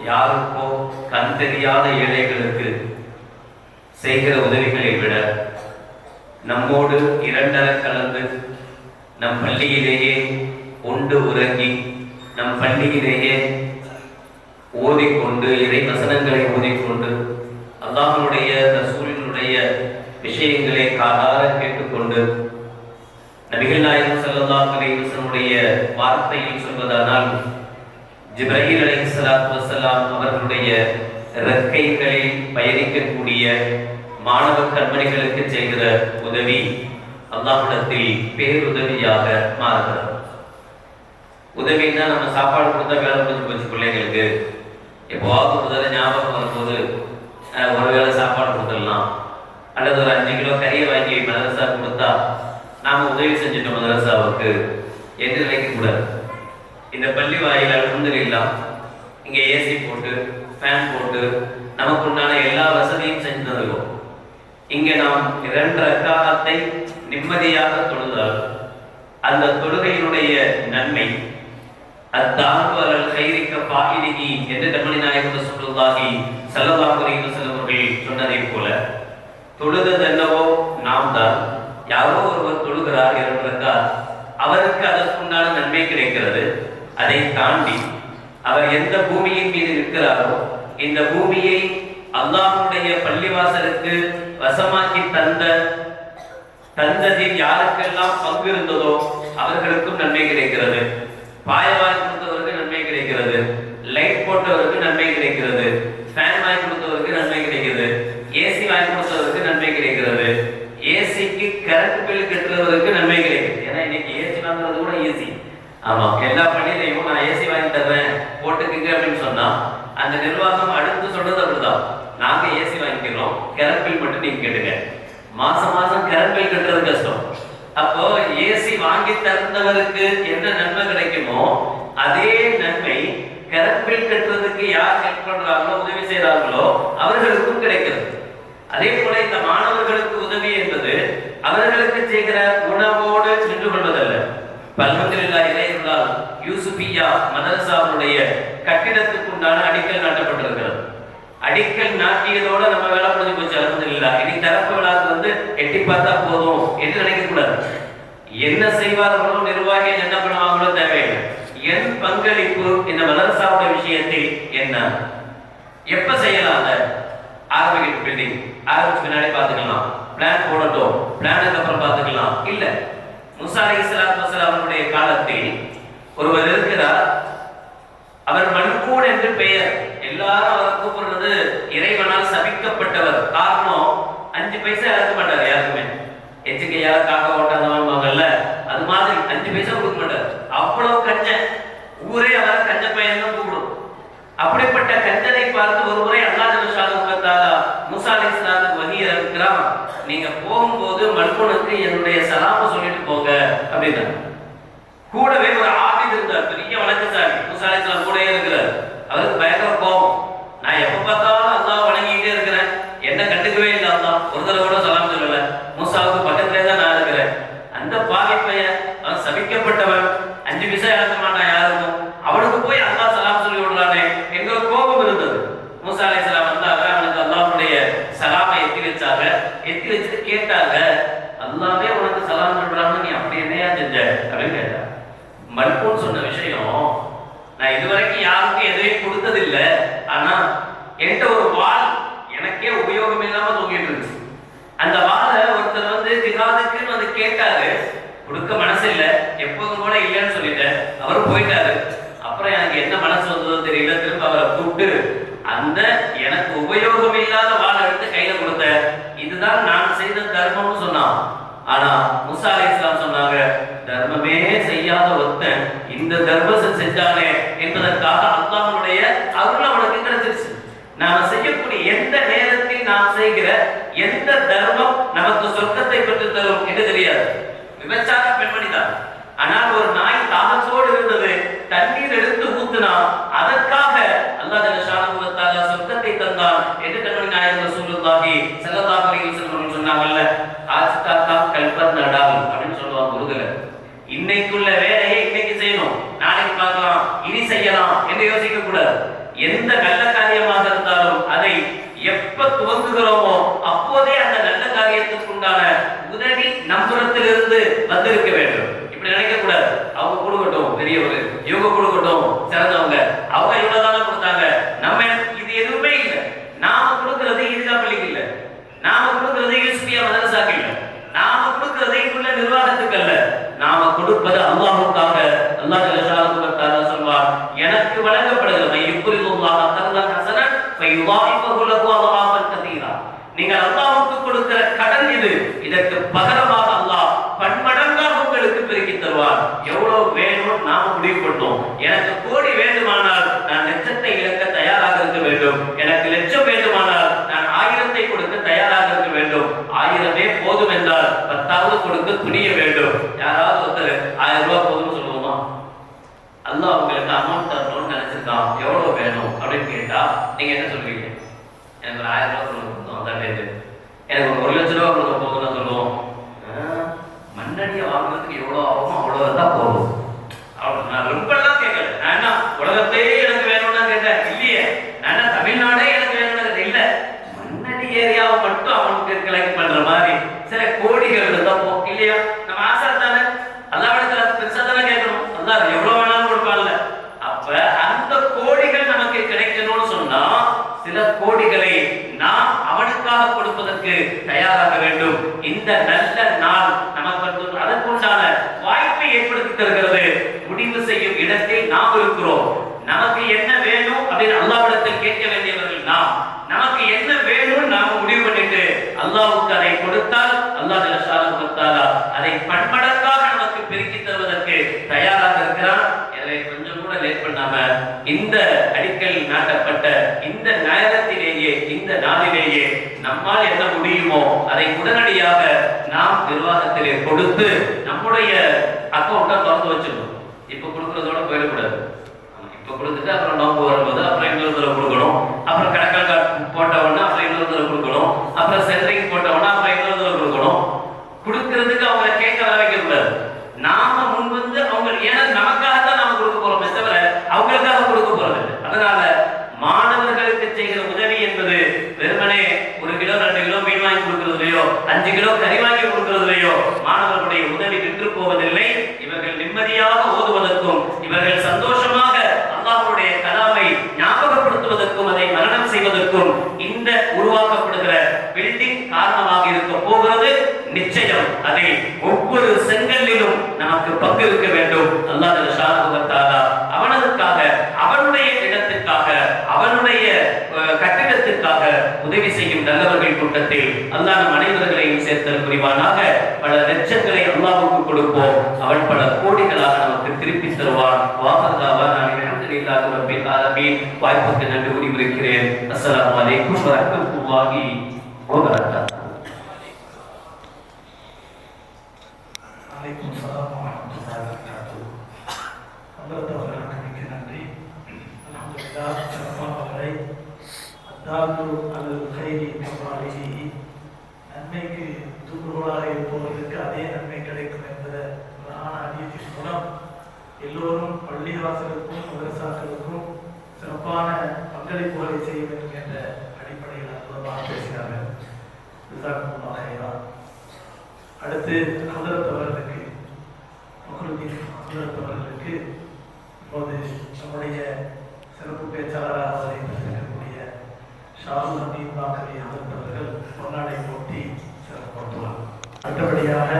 யாருக்கோ கண் தெரியாத ஏழைகளுக்கு செய்கிற உதவிகளை விட நம்மோடு இரண்டர கலந்து நம் பள்ளியிலேயே உண்டு உறங்கி நம் பள்ளியிலேயே ஓதிக்கொண்டு இறை வசனங்களை ஓதிக்கொண்டு அல்லாஹ்வுடைய ரசூலினுடைய விஷயங்களை காதார கேட்டுக்கொண்டு நபிகள் நாயகம் ஸல்லல்லாஹு அலைஹி வஸல்லுடைய வார்த்தையில் சொல்வதானால் ஜிப்ரீல் அலைஹிஸ்ஸலாத்து வஸ்ஸலாம் அவர்களுடைய இறக்கைகளில் பயணிக்கக்கூடிய மாணவ கண்மணிகளுக்கு செய்கிற உதவி அல்லாஹ்விடத்தில் பேருதவியாக மாறுகிறது. உதவின்னா நம்ம சாப்பாடு கொடுத்தா வேலை முடிஞ்சு போச்சு பிள்ளைங்களுக்கு. எப்போவாவது ஒரு தடவை ஞாபகம் வரும்போது ஒரு வேளை சாப்பாடு கொடுத்துடலாம், அல்லது ஒரு 5 கிலோ கறியை வாங்கி மதரசா கொடுத்தா நாம் உதவி செஞ்சுட்டோம் மதரசாவுக்கு என்று நினைக்கக்கூடாது. இந்த பள்ளி வாயில் அல்ஹம்துலில்லாஹ் இங்கே ஏசி போட்டு ஃபேன் போட்டு நமக்கு உண்டான எல்லா வசதியும் செஞ்சு தருவோம். இங்கே நாம் 2 ரக்காத்தை நிம்மதியாக தொழுதால் அந்த தொழுகையினுடைய நன்மை அத்தாஹு அலல் கைரி கஃபாயிலிஹி என்று கண்மணி நாயகம் ரசூலுல்லாஹி ஸல்லல்லாஹு அலைஹி வஸல்லம் அவர்கள் சொன்னதைப் போல தொழுதது என்னவோ நாம் தான். யாரோ ஒருவர் தொழுகிறார் 2 ரக்காத், அவருக்கு அதற்குண்டான நன்மை கிடைக்கிறது. அதை தாண்டி அவர் எந்த பூமியின் மீது நிற்கிறாரோ இந்த பூமியை அல்லாஹ்வுடைய பள்ளிவாசலுக்கு வசமாக்கி தந்ததில் யாருக்கெல்லாம் பங்கு இருந்ததோ அவர்களுக்கும் நன்மை கிடைக்கிறது. பாய வாங்கி கொடுத்தவருக்கு நன்மை கிடைக்கிறது, லைட் போட்டவருக்கு நன்மை கிடைக்கிறது, ஃபேன் வாங்கி கொடுத்தவருக்கு நன்மை கிடைக்கிறது, ஏசி வாங்கி கொடுத்தவருக்கு நன்மை கிடைக்கிறது, ஏசிக்கு கரண்ட் பில் கட்டுறவருக்கு நன்மை கிடைக்குது. ஏன்னா இன்னைக்கு ஏசி வாங்குறது கூட ஈஸி. ஆமா, எல்லா பள்ளியிலையும் நான் ஏசி வாங்கி தர்றேன் போட்டுக்குங்க அப்படின்னு சொன்னா அந்த நிர்வாகம் அடுத்து சொல்றது அப்படிதான், நாங்க ஏசி வாங்கிக்கிறோம், கரண்ட் பில் மட்டும் நீங்க கேட்டுங்க. மாசம் மாசம் கரண்ட் பில் கட்டுறது கஷ்டம். அப்போ ஏசி வாங்கி தந்தவருக்கு என்ன நன்மை கிடைக்குமோ அதே நன்மை கரண்ட் பில் கட்டுறதுக்கு யார் ஹெல்ப் பண்றாங்களோ உதவி செய்யறாங்களோ அவர்களுக்கும் கிடைக்கிறது. அதே போல இந்த மாணவர்களுக்கு உதவி என்பது அவர்களுக்கு செய்கிற உணவோடு நின்று கொள்வதல்ல. அல்ஹம்துலில்லாஹ் இறைவனால் யூசுபியா மதரசாவுடைய கட்டிடத்துக்கு உண்டான அடிக்கல் நாட்டப்பட்டிருக்கிறது. அடிக்கல் நாட்டியதோட நம்ம வேலை முடிஞ்சு போச்சு. அல்ஹம்துலில்லாஹ் இனி திறப்பு விழாக்கு வந்து எட்டி பார்த்தா போதும் என்று நினைக்க கூடாது. என்ன செய்வார்களோ நிர்வாகிகள் என்ன பண்ணுவாங்களோ தேவையில்லை. என் பங்களிப்பு இந்த மதரசாவுடைய விஷயத்தில் என்ன, எப்ப செய்யலாம், அதை ஆரம்பிக்கிட்டு பில்டிங் ஆரம்பிச்சு பின்னாடி பார்த்துக்கலாம், பிளான் போடட்டும், பிளானுக்கு அப்புறம் பார்த்துக்கலாம். இல்ல, மூசா அலைஹிஸ்ஸலாத்து வஸலாம் அவருடைய காலத்தில் ஒருவர் இருக்கிறார், அவர் மன்கூன் என்று பெயர். எல்லாரும் அவரை கூப்பிடுறது இறைவனால் சபிக்கப்பட்டவர். காரணம் 5 பைசா இழக்க மாட்டார் யாருக்குமே. எச்சுக்கையால காக்க ஓட்டாதவங்கல்ல, அது மாதிரி 5 பைசா கொடுக்க மாட்டார். அவ்வளவு கஞ்சன், ஊரே அவரை கஞ்ச பையன் தான் கூப்பிடும். அப்படிப்பட்ட கஞ்சனை பார்த்து ஒரு முறை அல்லாஹ் ஜல்ல தஆலா மூசா அலைஹிஸ்ஸலாத்துக்கு வஹி இறக்குறான், நீங்க போகும்போது மல்கூனுக்கு என்னுடைய சலாம சொல்லிட்டு போங்க அப்படின்னா. கூடவே ஒரு ஆபித் இருந்தார், பெரிய வணக்கசாலி, மூசா அலைஹிஸ்ஸலாம் கூடவே இருக்கிறார். அவருக்கு பயங்கர கோபம், நான் எப்ப பார்த்தாலும் அல்லாஹ் வணங்கிட்டே இருக்கிறேன், என்ன கண்டுக்கவே இல்லை அல்லாஹ், ஒரு தடவை கூட சலாம் சொல்லல, மூசாவுக்கு பக்கத்திலே தான் நான் இருக்கிறேன். அந்த பாவி பையன், அவன் சபிக்கப்பட்டவன், 5 பைசா இழக்க மாட்டான் யாருக்கும், அவனுக்கு போய் அல்லாஹ் சலாம் சொல்லி விடுறானே எங்க கோபம் இருந்தது. மூசா அலைஹிஸ்ஸலாம் வந்தாங்க, அவனுக்கு அல்லாஹ்வுடைய சலாமை எத்தி வச்சாங்க. எத்தி வச்சுட்டு கேட்டாங்க, அல்லாஹ்வே உனக்கு சலாம் சொல்றாங்க, நீ அப்படி என்னையா செஞ்ச அப்படின்னு கேட்டாங்க. மல்கூன் சொன்ன விஷயம், நான் இதுவரைக்கும் யாருக்கும் எதையும் கொடுத்ததில்லை, ஆனா என்கிட்ட ஒரு வாள் எனக்கே உபயோகம் இல்லாம தூங்கிட்டு இருந்துச்சு. அந்த வாளை ஒருத்தர் வந்து ஜிஹாதுக்குன்னு வந்து கேட்டாரு, கொடுக்க மனசு இல்லை, எப்போதும் கூட இல்லைன்னு சொல்லிட்டேன், அவரும் போயிட்டாரு. அப்புறம் எனக்கு என்ன மனசு வந்ததோ தெரியல, திரும்ப அவரை கூப்பிட்டு அந்த எனக்கு உபயோகம் இல்லாத வாளை எடுத்து கையில கொடுத்த, இதுதான் நான் செய்த தர்மம்னு சொன்னான். ஆனா மூசா அலைஹிஸ்ஸலாம் சொன்னாங்க, தர்மமே செய்யாத ஒருத்தன் இந்த தர்மத்தை செஞ்சானே என்பதற்காக அல்லாஹ்வுடைய அருள் அவனுக்கு கிடைச்சிருச்சு. நாம செய்யக்கூடிய எந்த நேரத்தில் நாம் செய்கிற எந்த தர்மம் நமக்கு சொர்க்கத்தை பெற்று தரும் என்று தெரியாது. விபச்சார பெண்மணி தான், ஆனால் ஒரு நாய் தாகத்தோடு இருந்தது, தண்ணீர் எடுத்து ஊத்தினா அதற்காக அல்லாஹ் ஜல்ல வ தஆலா சொர்க்கத்தை தந்தான் என்று கண்மணி நாயகம் ரசூலுல்லாஹி ஸல்லல்லாஹு அலைஹி வஸல்லம் சொன்னாங்கல்ல. ஆஜ்கா காம் கல்பத் நடால் அப்படின்னு சொல்லுவாங்க உருதுல. இன்னைக்குள்ள வேலையை இன்னைக்கு செய்யணும், நாளைக்கு பார்க்கலாம், இனி செய்யலாம் என்று யோசிக்க கூடாது. எந்த நல்ல காரியமாக இருந்தாலும் அதை எப்ப துவங்குகிறோமோ அப்போதே அந்த நல்ல காரியத்துக்கு உண்டான உதவி நம்புறத்திலிருந்து வந்திருக்க வேண்டும். இப்படி நினைக்க கூடாது, அவங்க கொடுக்கட்டும், பெரியவர் இவங்க கொடுக்கட்டும், சிறந்தவங்க, அவங்க இவ்வளவுதானே கொடுத்தாங்க, நம்ம இது எதுவுமே இல்லை. நாம கொடுக்கிறது ஈத்கா பள்ளிக்கு இல்லை, நாம கொடுக்கிறது யூசுபியா மதரசாக்கு இல்லை, நாம கொடுக்கிறது இங்குள்ள நிர்வாகத்துக்கு அல்ல, நாம கொடுப்பது அல்லாஹ்வுக்காக. அல்லாஹ் ஜல்ல தஆலா சொல்வார், எனக்கு வழங்கப்படுகிறது மையுக்ரிதுல்லாஹ கர்தன் ஹஸனன் ஃபயுதாயிஃபஹு லஹு அத்ஆஃபன் கதீரா. நீங்கள் அல்லாஹ்வுக்கு கொடுக்கிற கடன் இது, இதற்கு பகரமாக அல்லாஹ் பன்மடங்காக உங்களுக்கு பெருக்கி தருவார். எவ்வளவு வேணும் நாம முடிவு பண்ணோம். எனக்கு கோடி வேண்டுமானால் நான் லட்சத்தை இழக்க தயாராக இருக்க வேண்டும், எனக்கு லட்சம் வேண்டுமானால் நான் 1000 கொடுக்க தயாராக இருக்க வேண்டும். 1000 போதும் என்றால் 10வது கொடுக்க துணிய வேண்டும். யாராவது ஒருத்தர் 1000 ரூபாய் போதும்னு சொல்லுவோமா? அல்லாஹ் உங்களுக்கு அமௌண்ட் தரணும்னு நினைச்சிருக்கான், எவ்வளவு வேணும் அப்படின்னு கேட்டா நீங்க என்ன சொல்வீங்க? எனக்கு ஒரு 1000 ரூபாய் கொடுக்கணும், அதான் எனக்கு ஒரு 1 லட்சம் ரூபாய் கொடுக்க போதும்னு சொல்லுவோம். மண்ணடியை வாங்குறதுக்கு எவ்வளவு ஆகுமோ அவ்வளவு தான் போதும். நான் ரொம்ப எல்லாம் கேட்கல, கோடிகளை நாம் அவனுக்காக கொடுப்பதற்கு தயாராக வேண்டும். இந்த நல்ல நாள் நமக்கு அதற்குண்டான வாய்ப்பை ஏற்படுத்தி தருகிறது. முடிவு செய்யும் இடத்தில் நாம் இருக்கிறோம். நமக்கு என்ன வேணும் அப்படின்னு அல்லாஹ்விடத்தில் கேட்க வேண்டியவர்கள் நாம். நமக்கு என்ன வேணும் நாம முடிவு பண்ணிட்டு அல்லாஹ்வுக்கு அதை கொடுத்தால் அல்லாஹ் ஜல்லஷானஹு வ தஆலா அதை பன்மடங்காக நமக்கு பெருக்கி தருவதற்கு தயாராக இருக்கிறான். எனவே கொஞ்சம் கூட லேட் பண்ணாம இந்த அடிக்கல் நாட்டப்பட்ட இந்த நேரத்திலேயே இந்த நாளிலேயே நம்மால் என்ன முடியுமோ அதை உடனடியாக நாம் நிர்வாகத்திலே கொடுத்து நம்முடைய அக்கௌண்ட்டை திறந்து வச்சிடணும். இப்ப கொடுக்கறதோட போயிடக்கூடாது. இப்ப கொடுத்துட்டு அப்புறம் நோம்பு வரும்போது அப்புறம் இன்னொரு தடவை கொடுக்கணும். அப்புறம் கணக்கால் போட்ட உடனே அப்புறம் இன்னொரு தடவை கொடுக்கணும். அப்புறம் சென்ட்ரிங் போட்ட உடனே அப்புறம் இன்னொரு தடவை கொடுக்கணும். கொடுக்கறதுக்கு அவங்க கேட்க வர வைக்க கூடாது. நாம முன் வந்து அவங்க ஏன்னா நமக்காகத்தான் நாம கொடுக்க போறோமே தவிர அவங்களுக்காக கொடுக்க போறது இல்லை. அதனால மாணவர்களுக்கு செய்கிற உதவி என்பது வெறுமனே 1 கிலோ 2 கிலோ மீன் வாங்கி கொடுக்கறதுலையோ 5 கிலோ கறி வாங்கி கொடுக்கறதுலையோ மாணவர்களுடைய உதவி நின்று போவதில்லை. இவர்கள் நிம்மதியாக ஓதுவதற்கும் இவர்கள் சந்தோஷமாக அல்லாஹ்வுடைய கலாமை ஞாபகப்படுத்துவதற்கும் அதை மரணம் செய்வதற்கும் இந்த உருவாக்கப்படுகிற பில்டிங் காரணமாக இருக்க போகிறது. நிச்சயம் அதை ஒவ்வொரு செங்கல்லிலும் நமக்கு பங்கு இருக்க வேண்டும். அல்லாஹ் ஜல்லஷானஹு வ தஆலா அவனுக்காக அவனுடைய இடத்துக்காக அவனுடைய கட்டிடத்திற்காக உதவி செய்யும் நல்லவர்கள் கூட்டத்தில் அல்லாஹ் நம் அனைவர்களையும் சேர்த்தல் புரிவானாக. பல லட்சங்களை அல்லாஹ்வுக்கு கொடுப்போம். அவன் பல கோடிகளாக நமக்கு திருப்பி தருவான். அல்ஹம்துலில்லாஹி ரப்பில் ஆலமீன். வாய்ப்புக்கு நன்றி கூறி விடுக்கிறேன். அஸ்ஸலாமு அலைக்கும் வ ரஹ்மத்துல்லாஹி வ பரகாத்துஹு. அலைக்கும் ஸலாம் வ ரஹ்மத்துல்லாஹி வ பரகாத்துஹு. அல்லாஹ்வுக்கு மிக்க நன்றி. அல்ஹம்துலில்லாஹ் சிறப்பானவர்களை அத்தாது அல் கைரி கமாலிஹி நன்மைக்கு தூண்டுகோலாக இருப்பவர்களுக்கு அதே நன்மை கிடைக்கும் என்பத குர்ஆன் ஹதீஸின் மூலம் எல்லோரும் பள்ளிவாசலுக்கும் மதரசாக்களுக்கும் சிறப்பான பங்களிப்புகளை செய்ய வேண்டும் என்ற அடிப்படையில் அற்புதமாக பேசினார்கள். அடுத்து ஹதரத் அவர்களுக்கு அவர்களுக்கு இப்போது நம்முடைய சிறப்பு பேச்சாளராக வந்திருக்கக்கூடிய ஷாருல் ஹமீத் பாக்கவி ஹதரத் அவர்கள் பொன்னாடை போட்டி சிறப்பாட்டுவார். அடுத்தபடியாக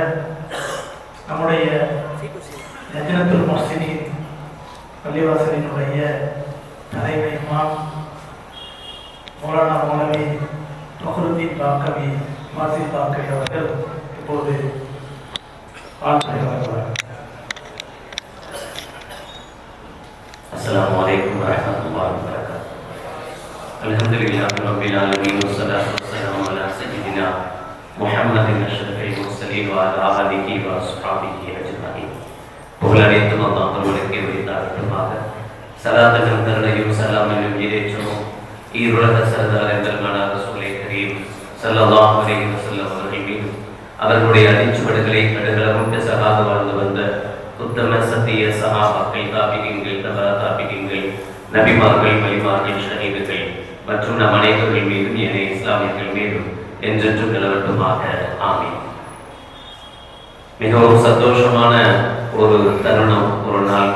நம்முடைய லஜ்னத்துல் முஹ்சினீன் பள்ளிவாசலினுடைய தலைமை இமாம் மௌலானா மௌலவி ஃபக்ருத்தீன் பாக்கவி மாசில் பாக்கவி அவர்கள் இப்போது வாழ்த்துரை வழங்குவார். அஸ்ஸலாமு அலைக்கும் வரஹ்மத்துல்லாஹி வபரகாத்துஹு. அல்ஹம்துலில்லாஹி ரப்பில் ஆலமீன் வஸ்ஸலாத்து வஸ்ஸலாமு அலா சய்யிதினா முஹம்மதின் அஷ்ரஃபில் முர்ஸலீன் வ அலா ஆலிஹி வ அஸ்ஹாபிஹி அஜ்மஈன். புகழனைத்தும் அல்லாஹ் ஒருவனுக்கே உரித்தாகட்டுமாக. ஸலாத்தும் கருணையும் ஸலாமும் ஈரேற்றமும் ஈருலக சரதார் எங்கள் ரசூலே கரீம் ஸல்லல்லாஹு அலைஹி வஸல்லம் அவர்கள் மீது அவர்களுடைய அடிச்சுவடுகளை கடுகளவும் சகாத வாழ்ந்து வந்த உத்தம சத்திய சஹாபாக்கள் தாபிகீன்கள் தபா தாபிகீன்கள் நபிமார்கள் வலிமார்கள் ஷஹீதுகள் மற்றும் நம் அனைவர்கள் மீதும் ஏனைய இஸ்லாமியர்கள் மீதும் என்றென்றும் நிலவட்டுமாக. ஆமீன். மிகவும் சந்தோஷமான ஒரு தருணம். ஒரு நாள்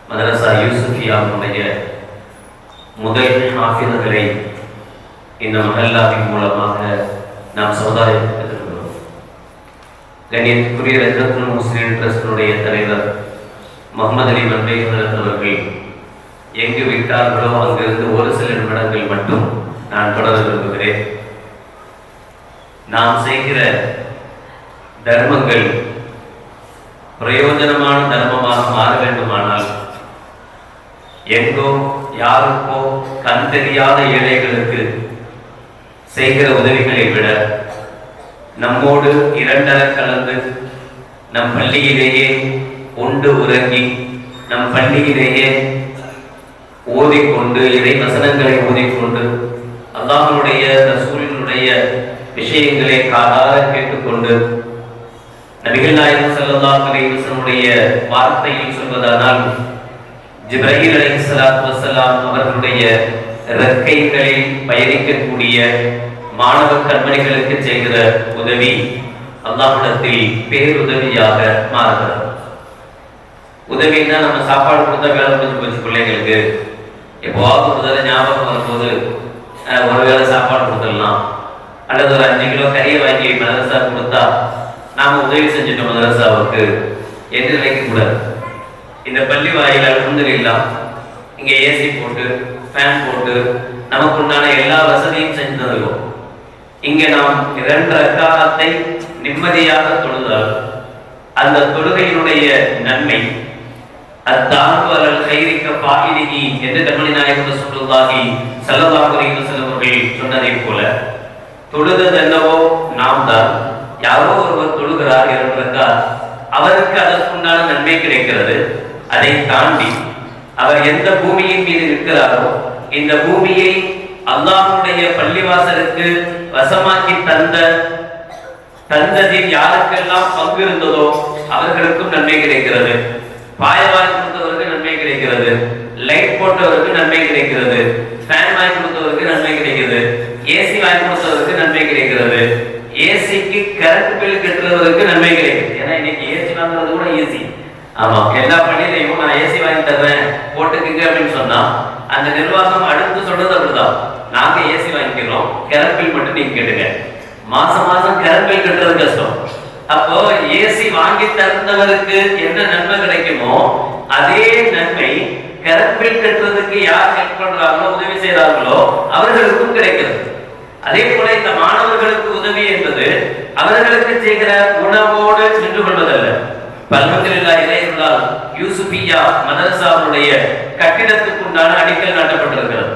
மதரசா யூசுஃபியாவுடைய முதல் ஹாஃபிதுகளை இந்த மஹல்லாவின் மூலமாக நாம் சமுதாயத்துக்கு தருகிறோம். கண்ணியத்துக்குரிய லஜ்னத்துல் முஹ்சினீன் ட்ரஸ்டினுடைய தலைவர் முகமது அலி மன்வை அவர்கள் எங்கு விட்டார்களோ அங்கிருந்து ஒரு சில நிமிடங்கள் மட்டும் நான் தொடர விரும்புகிறேன். நாம் செய்கிற தர்மங்கள் பிரயோஜனமான தர்மமாக மாற வேண்டுமானால் எங்கோ யாருக்கோ கண் தெரியாத ஏழைகளுக்கு செய்கிற உதவிகளை விட நம்மோடு இரண்டர கலந்து நம் பள்ளியிலேயே உண்டு உறங்கி நம் பள்ளியிலேயே ஓதிக்கொண்டு இறை வசனங்களை ஓதிக்கொண்டு அல்லாஹ்வுடைய ரசூலினுடைய விஷயங்களை காதார கேட்டுக்கொண்டு நபிகள் நாயகம் ஸல்லல்லாஹு அலைஹி வஸல்லுடைய வார்த்தையில் சொல்வதானால் ஜிப்ரீல் அலைஹிஸ்ஸலாத்து வஸலாம் அவர்களுடைய இறக்கைகளில் பயணிக்கக்கூடிய மாணவ கண்மணிகளுக்கு செய்கிற உதவி அல்லாஹ்விடத்தில் பேருதவியாக மாறுகிறது. உதவின்னா நம்ம சாப்பாடு கொடுத்தா வேலை முடிஞ்சு போச்சு பிள்ளைங்களுக்கு. எப்போவாவது ஒரு தடவை ஞாபகம் வரும்போது ஒருவேளை சாப்பாடு கொடுத்துடலாம், அல்லது ஒரு 5 கிலோ கறியை வாங்கி மதரசா கொடுத்தா நாம உதவி செஞ்சுட்டோம் மதரசாவுக்கு என்று நினைக்கக்கூடாது. இந்த பள்ளி வாயில் அல்ஹம்துலில்லாஹ் இங்க ஏசி போட்டு ஃபேன் போட்டு நமக்கு உண்டான எல்லா வசதியும் செஞ்சு தருவோம். இங்க நாம் 2 ரக்காத்தை நிம்மதியாக தொழுதால் அந்த தொழுகையினுடைய நன்மை அத்தாழ்வரல் கைரிக்க பாகிலிகி என்று கண்மணி நாயகம் ரசூலுல்லாஹி ஸல்லல்லாஹு அலைஹி வஸல்லம் அவர்கள் சொன்னதை போல தொழுதது என்னவோ நாம் தான். யாரோ ஒருவர் தொழுகிறார் 2 ரக்காத், அவருக்கு அதற்குண்டான நன்மை கிடைக்கிறது. அதை தாண்டி அவர் எந்த பூமியின் மீது இருக்கிறாரோ இந்த பூமியை அல்லாஹ்வுடைய பள்ளிவாசலுக்கு வசமாக்கி தந்ததில் யாருக்கெல்லாம் பங்கு இருந்ததோ அவர்களுக்கும் நன்மை கிடைக்கிறது. பாய வாங்கி கொடுத்தவருக்கு நன்மை கிடைக்கிறது, லைட் போட்டவருக்கு நன்மை கிடைக்கிறது, ஃபேன் வாங்கி கொடுத்தவருக்கு நன்மை கிடைக்கிறது, ஏசி வாங்கி கொடுத்தவருக்கு நன்மை கிடைக்கிறது, ஏசிக்கு கரண்ட் பில் கட்டுறவருக்கு நன்மை கிடைக்குது. ஏன்னா இன்னைக்கு ஏசி வாங்குறது கூட ஈஸி. ஆமா, எல்லா பள்ளியிலையும் நான் ஏசி வாங்கி தர்றேன் போட்டுக்குங்க அப்படின்னு சொன்னா அந்த நிர்வாகம் அடுத்து சொல்றது அப்படிதான், நாங்க ஏசி வாங்கிக்கிறோம், கரண்ட் பில் மட்டும் நீங்க கேட்டுங்க. மாசம் மாசம் கரண்ட் பில் கட்டுறது கஷ்டம். அப்போ ஏசி வாங்கி தந்தவருக்கு என்ன நன்மை கிடைக்குமோ அதே நன்மை கரண்ட் பில் கட்டுறதுக்கு யார் ஹெல்ப் பண்றாங்களோ உதவி செய்யறாங்களோ அவர்களுக்கும் கிடைக்கிறது. அதே போல இந்த மாணவர்களுக்கு உதவி என்பது அவர்களுக்கு செய்கிற உணவோடு நின்று கொள்வதல்ல. அல்ஹம்துலில்லாஹ் இறைவனால் யூசுபியா மதரசாவுடைய கட்டிடத்துக்கு உண்டான அடிக்கல் நாட்டப்பட்டிருக்கிறது.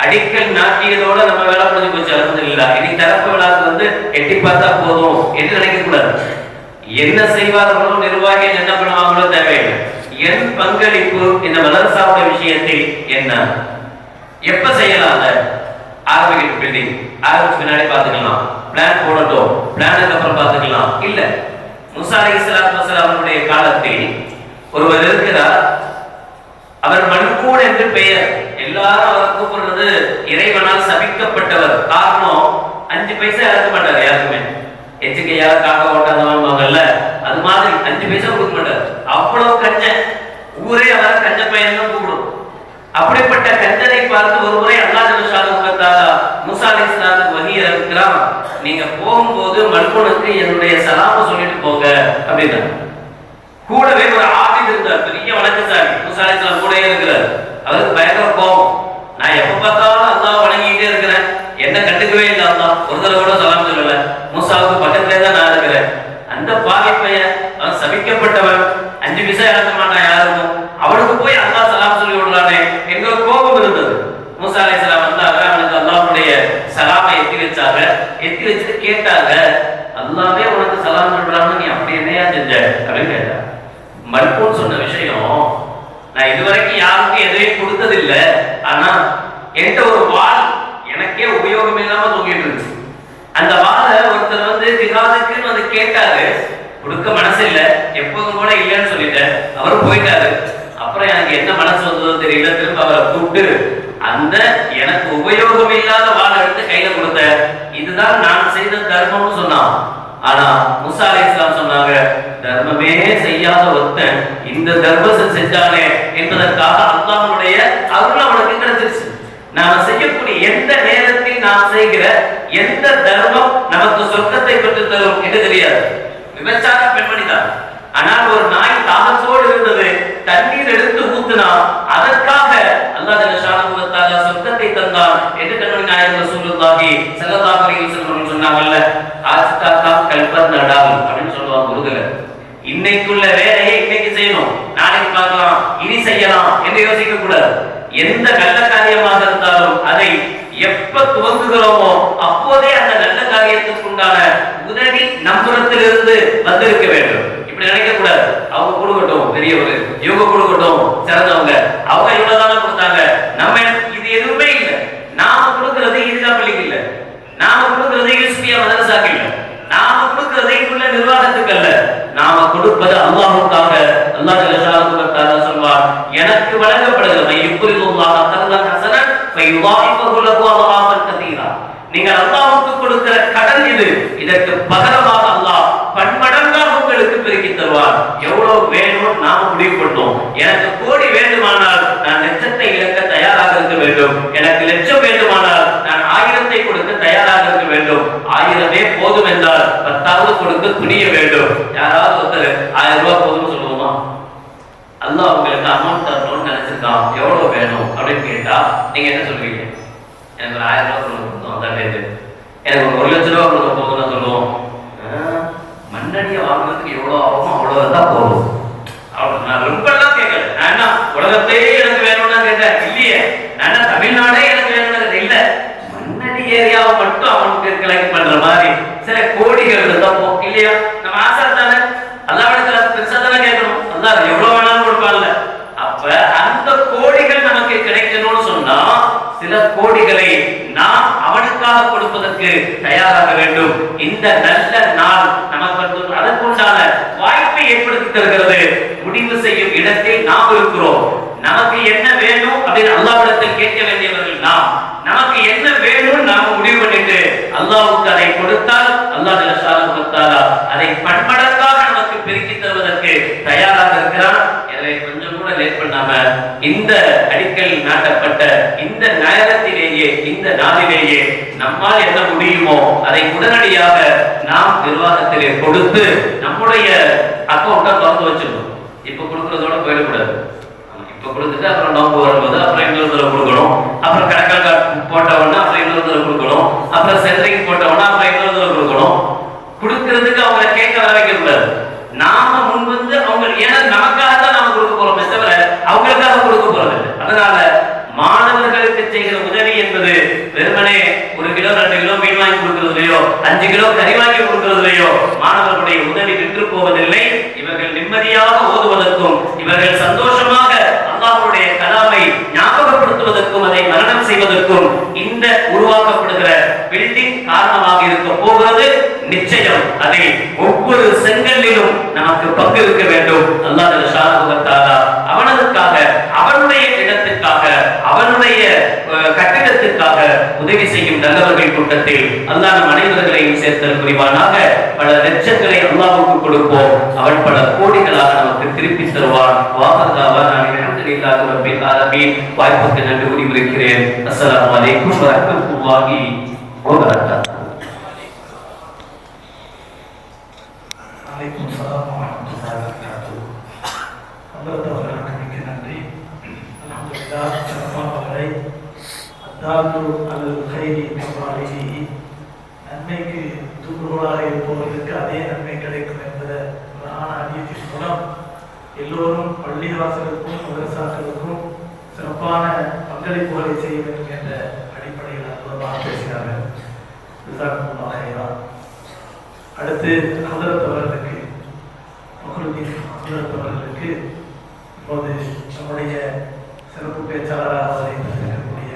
அடிக்கல் நாட்டியதோட நம்ம வேலை முடிஞ்சு போச்சு. அல்ஹம்துலில்லாஹ் இனி திறப்பு விழாக்கு எட்டி பார்த்தா போதும் என்று நினைக்க கூடாது. என்ன செய்வார்களோ நிர்வாகிகள் என்ன பண்ணுவாங்களோ தேவையில்லை. என் பங்களிப்பு இந்த மதரசாவுடைய விஷயத்தில் என்ன, எப்ப செய்யலாம், ஆரம்பிக்கிட்டு பில்டிங் ஆரம்பிச்சு பின்னாடி பார்த்துக்கலாம், பிளான் போடட்டும், பிளானுக்கு அப்புறம் பார்த்துக்கலாம். இல்ல, மூசா அலைஹிஸ்ஸலாத்து வஸலாம் அவருடைய காலத்தில் ஒருவர் இருக்கிறார், அவர் மல்கூன் என்று பெயர். எல்லாரும் அவரை கூப்பிடுறது இறைவனால் சபிக்கப்பட்டவர். காரணம் 5 பைசா இறக்க மாட்டார் யாருக்குமே. எச்சுக்கையா காக்க ஓட்டாதவங்கல்ல, அது மாதிரி 5 பைசா கொடுக்க மாட்டார். அவ்வளவு கஞ்சன், ஊரே அவரை கஞ்ச பையன் தான் கூப்பிடும். அப்படிப்பட்ட கஞ்சனை பார்த்து ஒரு முறை அல்லாஹ் ஜல்லஷானஹு வ தஆலா மூசா அலைஹிஸ்ஸலாத்துக்கு வஹி இறக்குறான், நீங்க போகும்போது மல்கூனுக்கு என்னுடைய சலாம சொல்லிட்டு போங்க அப்படின்னா. கூடவே ஒரு ஆபித் இருந்தார், பெரிய வணக்கசாலி, மூசா அலைஹிஸ்ஸலாம் கூடவே இருக்கிறார். அவருக்கு பயங்கர கோபம், நான் எப்ப பார்த்தாலும் அல்லாஹ் வணங்கிட்டே இருக்கிறேன், என்ன கண்டுக்கவே இல்லை அல்லாஹ், ஒரு தடவை கூட சலாம் சொல்லல, மூசாவுக்கு பக்கத்திலே தான் நான் இருக்கிறேன். அந்த பாவி பையன் அவன் சபிக்கப்பட்டவன், 5 பைசா இழக்க மாட்டான் யாருக்கும், அவனுக்கு போய் அல்லாஹ் சலாம் சொல்லி விடுறானே எங்க கோபம் இருந்தது. மூசா அலைஹிஸ்ஸலாம் வந்தாங்க, அவனுக்கு அல்லாஹ்வுடைய சலாமை எத்தி வச்சாங்க. எத்தி வச்சுட்டு கேட்டாங்க, அல்லாஹ்வே உனக்கு சலாம் சொல்றான்னு நீ அப்படி என்னையா செஞ்ச அப்படின்னு கேட்டாங்க. மல்கூன் சொன்ன விஷயம், நான் இதுவரைக்கும் யாருக்கும் எதையும் கொடுத்ததில்லை, ஆனா என்கிட்ட ஒரு வாள் எனக்கே உபயோகம் இல்லாம தூங்கிட்டு இருந்துச்சு. அந்த வாளை ஒருத்தர் ஜிஹாதுக்குன்னு கேட்டாரு, கொடுக்க மனசு இல்லை, எப்போதும் கூட இல்லைன்னு சொல்லிட்டேன், அவரும் போயிட்டாரு. அப்புறம் எனக்கு என்ன மனசு வந்ததோ தெரியல, திரும்ப அவரை கூப்பிட்டு அந்த எனக்கு உபயோகம் இல்லாத வாழை எடுத்து கையில கொடுத்த, இதுதான் நான் செய்த தர்மம்னு சொன்னான். ஆனா மூசா அலைஹிஸ்ஸலாம் சொன்னாங்க, தர்மமே செய்யாத ஒருத்தன் இந்த தர்மத்தை செஞ்சானே என்பதற்காக அல்லாஹ்வுடைய அருள் அவனுக்கு கிடைச்சிருச்சு. நாம செய்யக்கூடிய எந்த நேரத்தில் நாம் செய்கிற எந்த தர்மம் நமக்கு சொர்க்கத்தை பெற்று தரும் என்று தெரியாது. விபச்சார பெண்மணி தான், ஆனால் ஒரு நாய் தாகத்தோடு இருந்தது, தண்ணீர் எடுத்து ஊத்தினா அதற்காக அல்லாஹ் ஜல்லஷானஹு வ தஆலா சொர்க்கத்தை தந்தான் என்று கண்மணி நாயகம் ரசூலுல்லாஹி ஸல்லல்லாஹு அலைஹி வஸல்லம் சொன்னாங்கல்ல, ஆஸ்தா கல்பத் நடால் அப்படின்னு சொல்லுவாங்க உருதுல. இன்னைக்குள்ள வேலையை இன்னைக்கு செய்யணும், நாளைக்கு பார்க்கலாம், இனி செய்யலாம் என்று யோசிக்க கூடாது. எந்த நல்ல காரியமாக இருந்தாலும் அதை எப்ப துவங்குகிறோமோ அப்போதே அந்த நல்ல காரியத்துக்கு உண்டான உதவி நம்புறத்திலிருந்து வந்திருக்க வேண்டும். இப்படி நினைக்க கூடாது, அவங்க கொடுக்கட்டும் பெரியவர், இவங்க கொடுக்கட்டும் சிறந்தவங்க, அவங்க இவ்வளவுதானே கொடுத்தாங்க, நம்ம இது எதுவுமே இல்லை. நாம கொடுக்கிறது ஈதா பள்ளிக்கு இல்லை, நாம கொடுக்கிறது யூசுபியா மதரசாக்கு இல்லை, நாம கொடுக்கிறது இங்குள்ள நிர்வாகத்துக்கு அல்ல, நாம கொடுப்பது அல்லாஹ்வுக்காக. அல்லாஹ் ஜல்லஷானஹு வ தஆலா சொல்வார், எனக்கு வழங்கப்படுகிறது யுக்ரிதுல்லாஹ கர்தன் ஹஸனன் ஃபயுதாயிஃபஹு லஹு அضعافا கதீரா. நீங்க அல்லாஹ்வுக்கு கொடுக்கிற கடன் இது, இதற்கு பகரமாக அல்லாஹ் பன்மடங்காக உங்களுக்கு பெருக்கி தருவார். எவ்வளவு வேணும் நாம முடிவு பண்ணோம். எனக்கு கோடி வேண்டுமானால் நான் லட்சத்தை இழக்க தயாராக இருக்க வேண்டும், எனக்கு லட்சம் வேண்டுமானால் நான் துணிய வேண்டும். யாராவது ஒருத்தர் 1000 ரூபாய் போதும்னு சொல்லுவோமா? அல்லாஹ் உங்களுக்கு அமௌண்ட் தரணும்னு நினைச்சிருக்கான், எவ்வளவு வேணும் அப்படின்னு கேட்டா நீங்க என்ன சொல்லுவீங்க? எனக்கு ஒரு 1000 ரூபாய் கொடுக்கணும், அதான் இது. எனக்கு ஒரு 1 லட்சம் ரூபாய் கொடுக்க போதும்னு சொல்லுவோம். மண்ணடியை வாங்குறதுக்கு எவ்வளவு ஆகுமோ அவ்வளவு தான் போதும். அவ்வளவு நான் ரொம்ப எல்லாம் கேட்கல. நான் என்ன உலகத்தையே எனக்கு வேணும்னா கேட்டேன் இல்லையே. நான் தமிழ்நாடே எனக்கு வேணும்னு இல்ல, மண்ணடி ஏரியாவை மட்டும் அவனுக்கு கலெக்ட் பண்ற மாதிரி சில கோடிகள் இருந்தா இல்லையா? நம்ம ஆசை தானே, அல்லாஹ்விடத்துல பெருசா தானே கேட்கணும். அல்லாஹ் எவ்வளவு வேணாலும் கொடுப்பான்ல. அப்ப அந்த கோடிகள் நமக்கு கிடைக்கணும்னு சொன்னா சில கோடிகளை நாம் அவனுக்காக கொடுப்பதற்கு தயாராக வேண்டும். இந்த நல்ல நாள் நமக்கு அதற்குண்டான வாய்ப்பை ஏற்படுத்தி தருகிறது. முடிவு செய்யும் இடத்தில் நாம் இருக்கிறோம். நமக்கு என்ன வேணும் அப்படின்னு அல்லாஹ்விடத்தில் கேட்க வேண்டியவர்கள் நாம். நமக்கு என்ன வேணும் நாம முடிவு பண்ணிட்டு அல்லாஹ்வுக்கு அதை கொடுத்தால் அல்லாஹ் ஜல்லஷானஹு வ தஆலா அதை பன்மடங்காக நமக்கு பெருக்கி தருவதற்கு தயாராக இருக்கிறான். எனவே கொஞ்சம் கூட லேட் பண்ணாம இந்த அடிக்கல் நாட்டப்பட்ட இந்த நேரத்திலேயே இந்த நாளிலேயே நம்மால் என்ன முடியுமோ அதை உடனடியாக நாம் நிர்வாகத்திலே கொடுத்து நம்முடைய அக்கௌண்ட்டை திறந்து வச்சிடணும். இப்ப கொடுக்கறதோட போயிடக்கூடாது. இப்ப கொடுத்துட்டு அப்புறம் நோம்பு வரும்போது அப்புறம் இன்னொரு தடவை கொடுக்கணும், அப்புறம் கணக்கால் போட்டவொன்னா அப்புறம் இன்னொரு தடவை கொடுக்கணும், அப்புறம் சென்ட்ரிங் போட்டவொன்னா அப்புறம் இன்னொரு தடவை கொடுக்கணும். கொடுக்கறதுக்கு அவங்க கேட்க வர வைக்க கூடாது. நாம முன் வந்து அவங்க ஏன்னா நமக்காக தான் நாம கொடுக்க போறோமே தவிர அவங்களுக்காக கொடுக்க போறது. அதனால மாணவர்களுக்கு செய்கிற உதவி என்பது வெறுமனே 1 கிலோ 2 கிலோ மீன் வாங்கி கொடுக்கறதுலையோ 5 கிலோ கறி வாங்கி கொடுக்கறதுலையோ மாணவர்களுடைய உதவி விற்று போவதில்லை. இவர்கள் நிம்மதியாக ஓதுவதற்கும் இவர்கள் சந்தோஷமாக அல்லாஹ்வுடைய கலாமை ஞாபகப்படுத்துவதற்கும் அதை மரணம் செய்வதற்கும் இந்த உருவாக்கப்படுகிற பில்டிங் காரணமாக இருக்க போகிறது. நிச்சயம் அதில் ஒவ்வொரு செங்கல்லிலும் நமக்கு பங்கு இருக்க வேண்டும். அல்லாஹ் ஜல்லஷானஹு வ தஆலா அவனுக்காக அவனுடைய இடத்துக்காக அவனுடைய கட்டிடத்திற்காக உதவி செய்யும் நல்லவர்கள் கூட்டத்தில் அல்லாஹ் நம் அனைவர்களையும் சேர்த்தல் புரிவானாக. பல லட்சங்களை அல்லாஹ்வுக்கு கொடுப்போம், அவன் பல கோடிகளாக நமக்கு திருப்பி தருவான். அல்ஹம்துலில்லாஹி ரப்பில் ஆலமீன். வாய்ப்புக்கு நன்றி கூறி இருக்கிறேன். அஸ்ஸலாமு அலைக்கும் வ ரஹ்மத்துல்லாஹி வ பரகாத்துஹு. அலைக்கும் ஸலாம் வ ரஹ்மத்துல்லாஹி வ பரகாத்துஹு. அல்லாஹ்வுக்கு மிக்க நன்றி. அல்ஹம்துலில்லாஹ் சிறப்பானவரை அத்தாது அல் கைரி மின்வாரிஹி நன்மைக்கு தூண்டுகோலாக இருப்பவர்களுக்கு அதே நன்மை கிடைக்கும் என்பதை குர்ஆன் ஹதீஸின் மூலம் எல்லோரும் பள்ளிவாசலுக்கும் மதரசாக்களுக்கும் சிறப்பான பங்களிப்புகளை செய்ய வேண்டும் என்ற அடிப்படையில் அற்புதமாக பேசினார்கள். அடுத்து ஹதரத் அவர்களுக்கு முஹ்ரிதீன் ஹதரத் அவர்களுக்கு இப்போது நம்முடைய சிறப்பு பேச்சாளராக வந்திருக்கக்கூடிய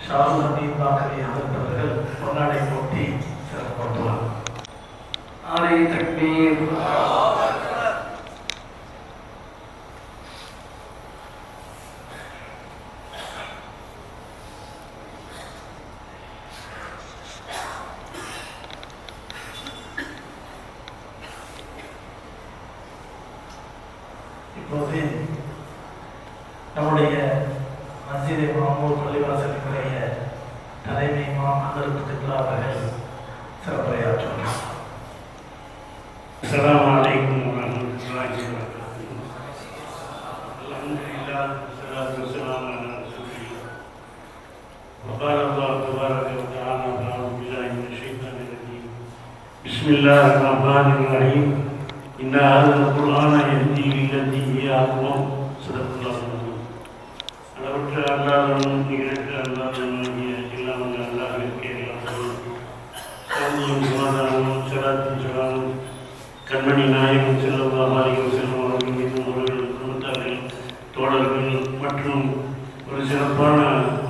ஷாஹுல் அமீன் பாக்கவி ஹதரத் அவர்கள் பொன்னாடை போட்டி சிறப்பாற்றுவார். நாரே தக்பீர். இப்போது நம்முடைய மஸ்ஜித் மாமூர் பள்ளிவாசலுடைய தலைமை இமாம் ஹதரத் கிப்லா அவர்கள் சிறப்புரையாற்றுவார். அஸ்ஸலாமு அலைக்கும் வரஹ்மத்துல்லாஹி வபரகாத்துஹு. அல்ஹம்துலில்லாஹ் வஸ்ஸலாத்து வஸ்ஸலாமு அலா ரசூலில்லாஹ். وقال الله تبارك وتعالى أعوذ بالله من الشيطان الرجيم. بسم الله الرحمن الرحيم. إن هذا القرآن يهدي للتي هي أقوم. صدق الله العظيم. அளவற்ற அல்லாஹ்வின் நிகழ்ச்சி அல்லாஹ்வினுடைய இல்லாமல் அல்லாஹ்விற்கு சாந்தியும் சமாதானமும் சலாத்தும் சலாமும் கண்மணி நாயகம் ஸல்லல்லாஹு அலைஹி வஸல்லம் அவர்கள் மீதும் அவர்கள் குடும்பத்தார்கள் தோழர்கள் மற்றும் ஒரு சிறப்பான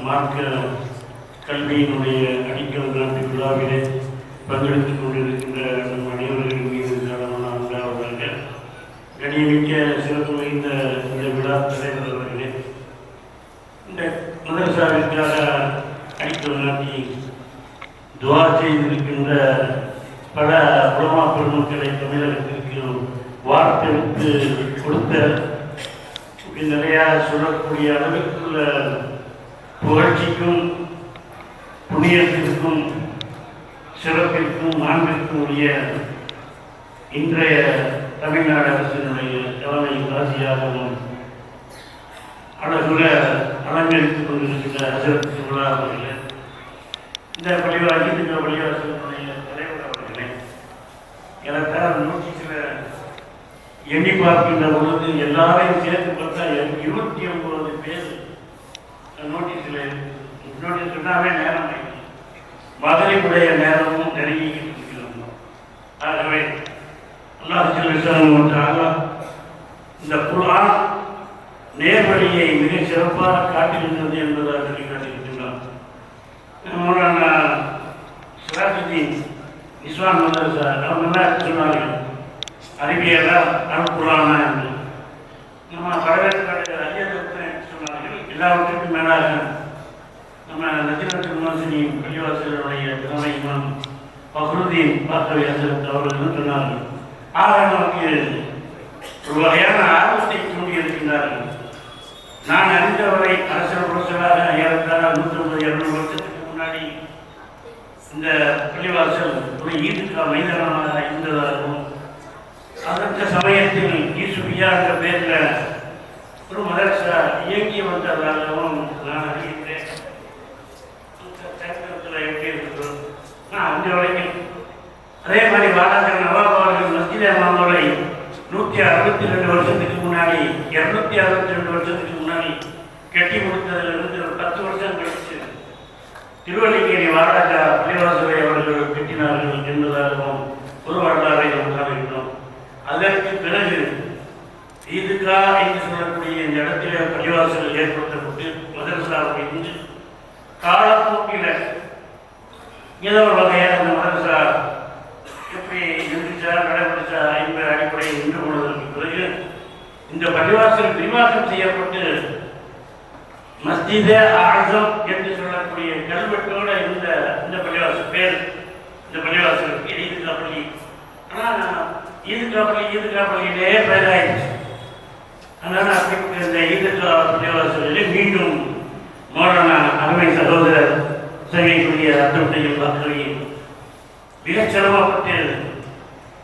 மார்க்க கல்வியினுடைய அடிக்கல் நாட்டு விழாவிலே பங்கெடுத்துக் கொண்டிருக்கின்ற நம் அனைவர்கள் மீது உண்டாவதாக. கண்ணியமிக்க சிறப்பு வாய்ந்த இந்த விழா தலைவர் அவர்களே, இந்த மதரசாவிற்காக அடிக்கல் நாட்டி துவா செய்திருக்கின்ற பல உலமா பெருமக்களை தமிழகத்திற்கு வார்த்தெடுத்து கொடுத்த நிறையா சொல்லக்கூடிய அளவிற்குள்ள புகழ்ச்சிக்கும் புண்ணியத்திற்கும் சிறப்பிற்கும் மாண்பிற்கும் உரிய இன்றைய தமிழ்நாடு அரசினுடைய தலைமை காசியாகவும் அழகுல அலங்கரித்துக் கொண்டிருக்கிற ஹசரத் சுல்லா அவர்களே, இந்த பள்ளிவாசலுடைய தலைவர் அவர்களே, எனக்காக நோட்டீஸில் எண்ணி பார்க்கின்ற பொழுது எல்லாரையும் சேர்த்து பார்த்தா 29 பேர் நோட்டீஸில் நோட்டீஸ் சொன்னாவே நேரம் ஆயிடுச்சு. மதுரைக்குடைய நேரமும் நெருங்கிக்கிட்டு இருக்கிறோம். ஆகவே அல்லாஹ் ஜல்ல இந்த குர்ஆன் நேர்வழியை மிக சிறப்பாக காட்டுகின்றது என்பதாக சொல்லி காட்டியிருக்கின்றார். மௌலானா சிராஜுதீன் இஸ்வான் மதரசா அவங்கெல்லாம் சொன்னார்கள், அறிவியலா அனுப்புறானா என்று. நம்ம வரவேற்காடு ஐயத்தை சொன்னார்கள். எல்லாவற்றுக்கும் மேலாக நம்ம லஜ்னத்துல் முஹ்சினீன் பள்ளிவாசலுடைய தலைமை இமாம் ஃபக்ருதீன் பாக்கவி ஹசரத் அவர்கள் சொன்னார்கள். ஆக நமக்கு ஒரு வகையான ஆர்வத்தை தூண்டியிருக்கின்றார்கள். நான் அறிந்தவரை அரசர் புரசலாக ஏறத்தாழ 150-200 வருஷத்துக்கு முன்னாடி இந்த பள்ளிவாசல் ஒரு ஈதுக்கா மைதானமாக இருந்ததாகவும், அந்த சமயத்தில் ஈசுபியா என்ற பேரில் ஒரு மதரசா இயங்கி வந்ததாகவும் நான் அறிகின்றேன். சரித்திரத்தில் எப்படி இருக்கிறோம் நான் அந்த வரைக்கும். அதே மாதிரி வாடாக்கர் நவாப் அவர்கள் மஸ்ஜித் இமாமுரை 162 வருஷத்துக்கு முன்னாடி 262 வருஷத்துக்கு முன்னாடி கட்டி முடித்ததிலிருந்து ஒரு 10 வருஷம் கழிச்சு திருவள்ளிக்கேணி வாராஜா பள்ளிவாசலை அவர்கள் கட்டினார்கள் என்பதாகவும் ஒரு வரலாறை நாம் காண்கிறோம். அதற்கு பிறகு ஈதுகா என்று சொல்லக்கூடிய இந்த இடத்திலே பள்ளிவாசல் ஏற்படுத்தப்பட்டு மதரசாவை இருந்து காலப்போக்கில் ஏதோ ஒரு வகையாக அந்த மதரசா எப்படி இருந்துச்சா நடைபெற்றா என்ற அடிப்படையில் நின்று கொண்டதற்கு பிறகு இந்த பள்ளிவாசல் விரிவாக்கம் செய்யப்பட்டு மஸ்ஜிதே ஆஸம் என்று சொல்லக்கூடிய கல்வெட்டோடு இருந்த இந்த பள்ளிவாசல் பேர், இந்த பள்ளிவாசலுக்கு ஈதுகா பள்ளி. ஆனால் ஈதுகா பள்ளியிலே பேராயிடுச்சு. அதனால் அப்படி இந்த ஈதுகா பள்ளிவாசலில் மீண்டும் மௌலானா அருமை சகோதரர் சங்கைக்குரிய அப்துல் தையப் பாக்கவி மிகச் சிரமப்பட்டு